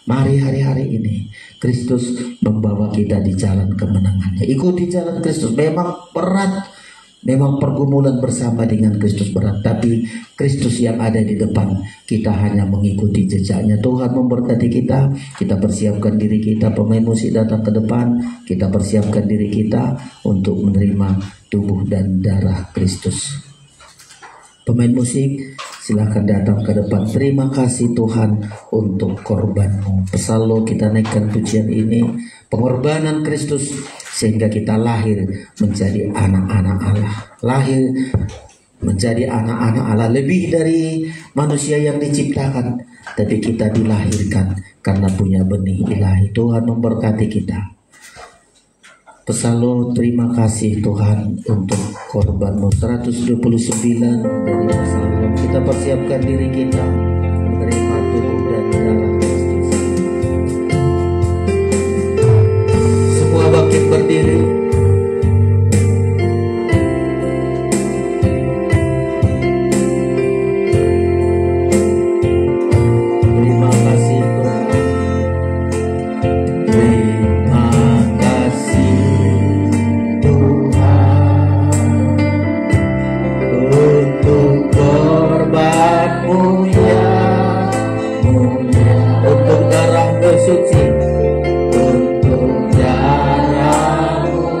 Mari hari-hari ini Kristus membawa kita di jalan kemenangannya. Ikuti jalan Kristus. Memang berat, memang pergumulan bersama dengan Kristus berat, tapi Kristus yang ada di depan, kita hanya mengikuti jejaknya. Tuhan memberkati kita. Kita persiapkan diri kita. Pemain musik datang ke depan. Kita persiapkan diri kita untuk menerima tubuh dan darah Kristus. Pemain musik, silahkan datang ke depan. Terima kasih Tuhan untuk korbanmu. Pesalo kita naikkan pujian ini, pengorbanan Kristus, sehingga kita lahir menjadi anak-anak Allah. Lahir menjadi anak-anak Allah, lebih dari manusia yang diciptakan. Tapi kita dilahirkan karena punya benih ilahi. Tuhan memberkati kita. Pesalo, terima kasih Tuhan untuk korbanmu. 129 dari Pesalo. Kita persiapkan diri kita menerima tubuh dan darah Kristus. Semua bangkit berdiri. Terima kasih Tuhan. Terima kasih untuk korbanmu yang mulia, untuk darahmu suci, untuk darahmu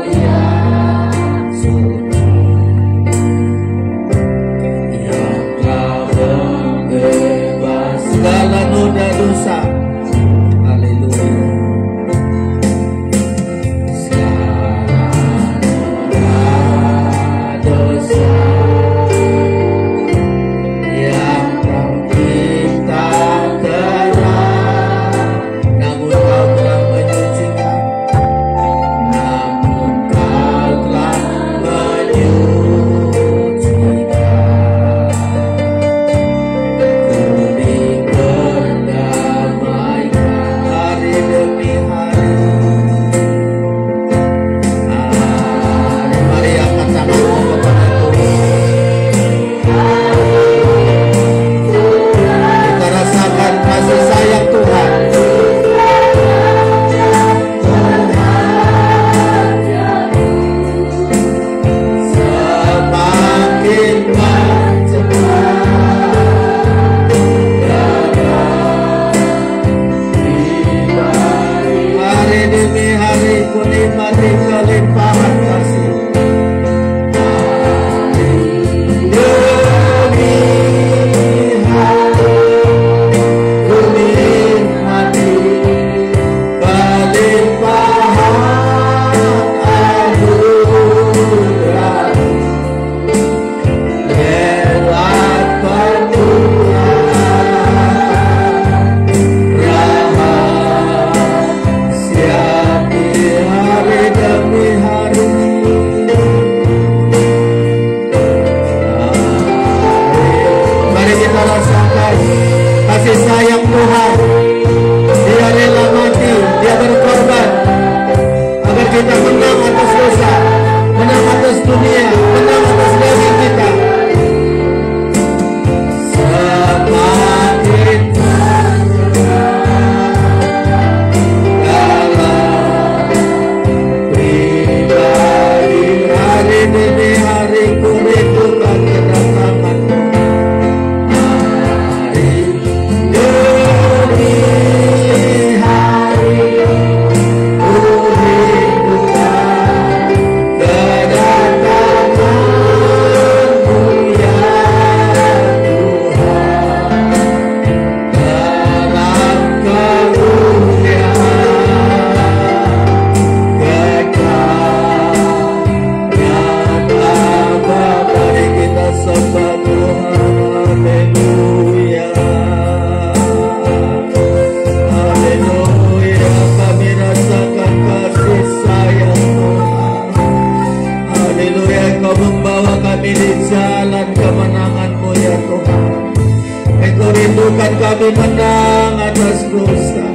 rindukan kami menang atas dosa.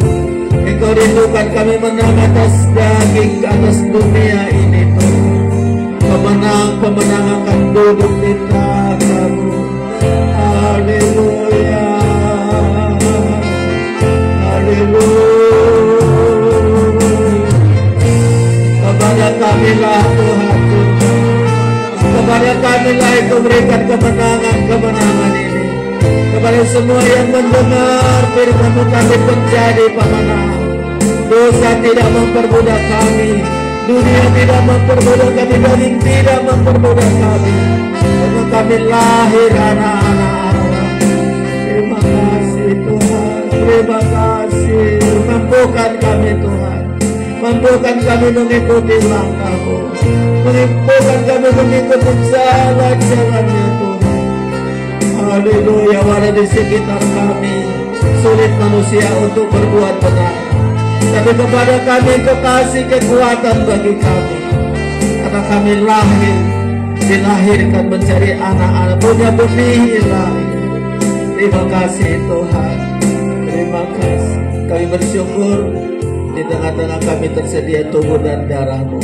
Engkau rindukan kami menang atas daging, atas dunia ini Tuhan. Pemenang akan duduk di tahtamu. Haleluya, haleluya. Kepada kamilah Tuhan, kepada kamilah itu berikan kemenangan ini. Kepada semua yang mendengar firman-Mu kami menjadi pemenang. Dosa tidak memperbudak kami, dunia tidak memperbudak kami, daging tidak memperbudak kami. Karena kami lahir anak-anak Allah. Terima kasih Tuhan, terima kasih. Mampukan kami Tuhan, mampukan kami mengikuti langkah-Mu, mampukan kami mengikuti jalan-jalan-Nya Tuhan. Haleluya. Walau di sekitar kami sulit manusia untuk berbuat benar, tapi kepada kami Engkau kasih kekuatan bagi kami. Karena kami dilahirkan menjadi anak-anak, punya benih ilahi. Terima kasih Tuhan, terima kasih. Kami bersyukur di tengah-tengah kami tersedia tubuh dan darah-Mu.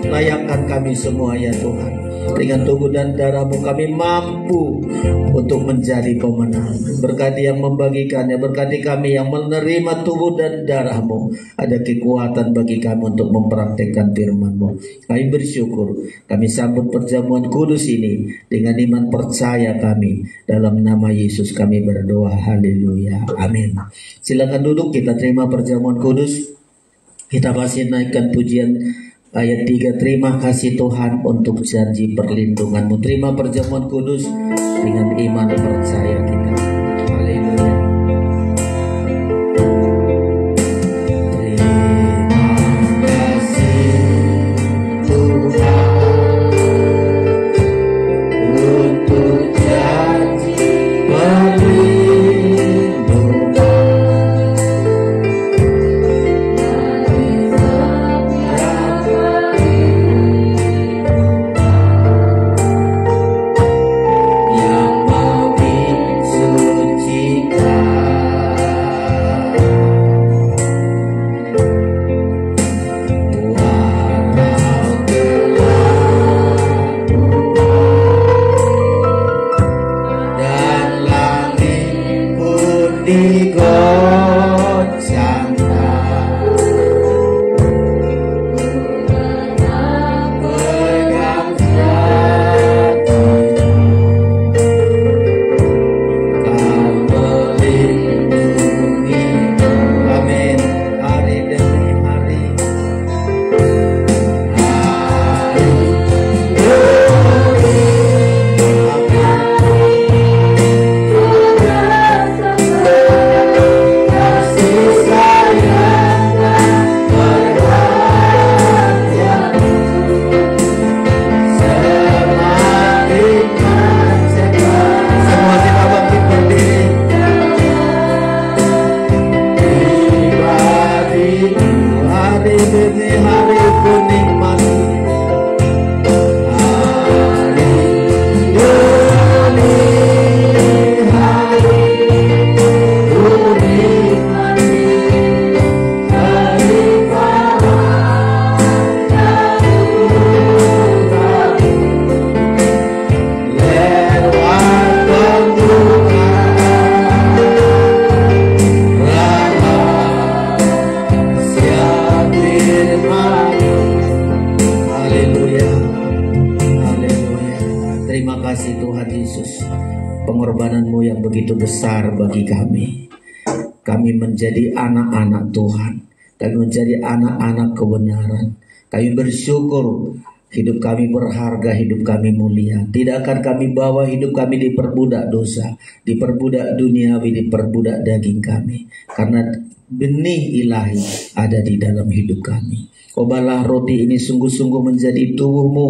Layakkan kami semua ya Tuhan. Dengan tubuh dan darah-Mu kami mampu untuk menjadi pemenang. Berkati yang membagikannya, berkati kami yang menerima tubuh dan darah-Mu. Ada kekuatan bagi kami untuk mempraktekkan firman-Mu. Kami bersyukur, kami sambut perjamuan kudus ini dengan iman percaya kami. Dalam nama Yesus kami berdoa, haleluya, amin. Silakan duduk, kita terima perjamuan kudus. Kita masih naikkan pujian ayat 3. Terima kasih Tuhan untuk janji perlindungan-Mu. Terima perjamuan kudus dengan iman percaya kita. Haleluya. Terima kasih Tuhan untuk janji perlindungan. Pengorbanan-Mu yang begitu besar bagi kami. Kami menjadi anak-anak Tuhan. Kami menjadi anak-anak kebenaran. Kami bersyukur hidup kami berharga, hidup kami mulia. Tidak akan kami bawa hidup kami diperbudak dosa, diperbudak duniawi, diperbudak daging kami. Karena benih ilahi ada di dalam hidup kami. Cobalah roti ini sungguh-sungguh menjadi tubuh-Mu,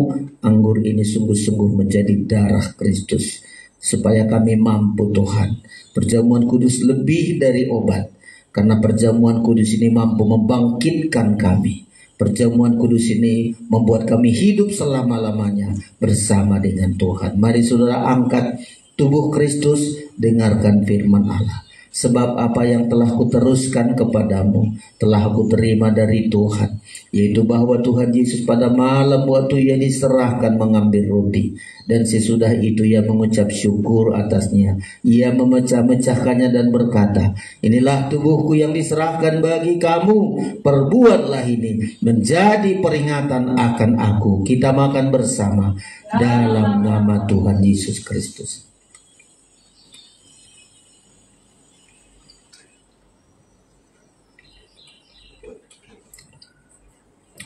anggur ini sungguh-sungguh menjadi darah Kristus. Supaya kami mampu Tuhan. Perjamuan kudus lebih dari obat. Karena perjamuan kudus ini mampu membangkitkan kami. Perjamuan kudus ini membuat kami hidup selama-lamanya bersama dengan Tuhan. Mari saudara angkat tubuh Kristus, dengarkan firman Allah. Sebab apa yang telah kuteruskan kepadamu telah aku terima dari Tuhan, yaitu bahwa Tuhan Yesus pada malam waktu ia diserahkan mengambil roti, dan sesudah itu ia mengucap syukur atasnya. Ia memecah-mecahkannya dan berkata, inilah tubuhku yang diserahkan bagi kamu, perbuatlah ini menjadi peringatan akan aku. Kita makan bersama dalam nama Tuhan Yesus Kristus.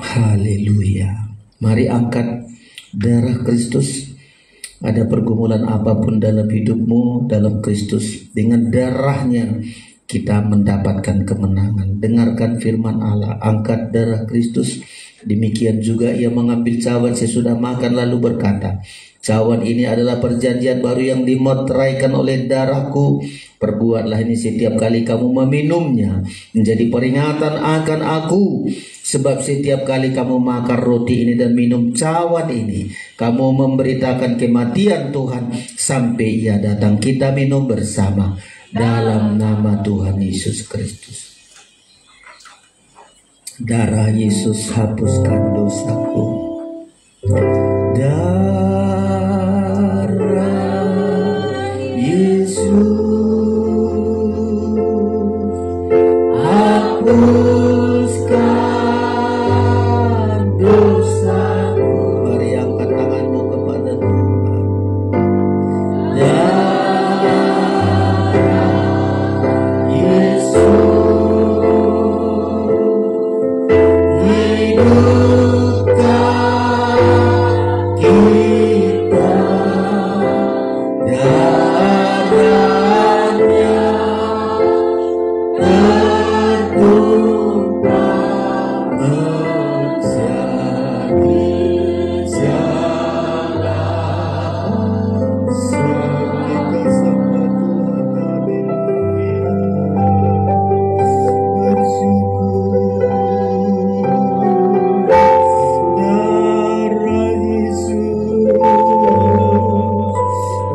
Haleluya. Mari angkat darah Kristus. Ada pergumulan apapun dalam hidupmu, dalam Kristus, dengan darahnya kita mendapatkan kemenangan. Dengarkan firman Allah, angkat darah Kristus. Demikian juga ia mengambil cawan sesudah makan lalu berkata, cawan ini adalah perjanjian baru yang dimeteraikan oleh darahku. Perbuatlah ini setiap kali kamu meminumnya menjadi peringatan akan aku. Sebab setiap kali kamu makan roti ini dan minum cawan ini, kamu memberitakan kematian Tuhan sampai ia datang. Kita minum bersama dalam nama Tuhan Yesus Kristus. Darah Yesus hapuskan dosaku. Darah Yesus hapuskan dosaku. Mari angkat tanganmu kepada Tuhan. Darah Yesus hidupkan kita. Darahnya tertumpah menjadi jalan. Kita sembah Tuhan, haleluya. Bersyukur. Darah Yesus,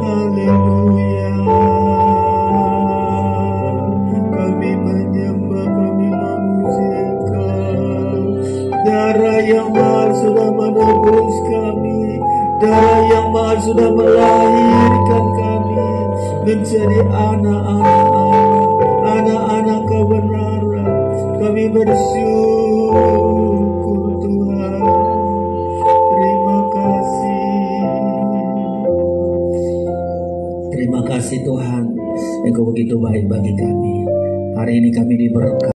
haleluya. Kami menyembah, kami memuji Engkau. Darah yang mahal sudah menebus kami. Darah yang mahal sudah melahirkan kami menjadi anak-anak Allah, anak-anak kebenaran. Kami bersyukur Tuhan. Terima kasih. Terima kasih Tuhan, Engkau begitu baik bagi kami. Hari ini kami diberkati.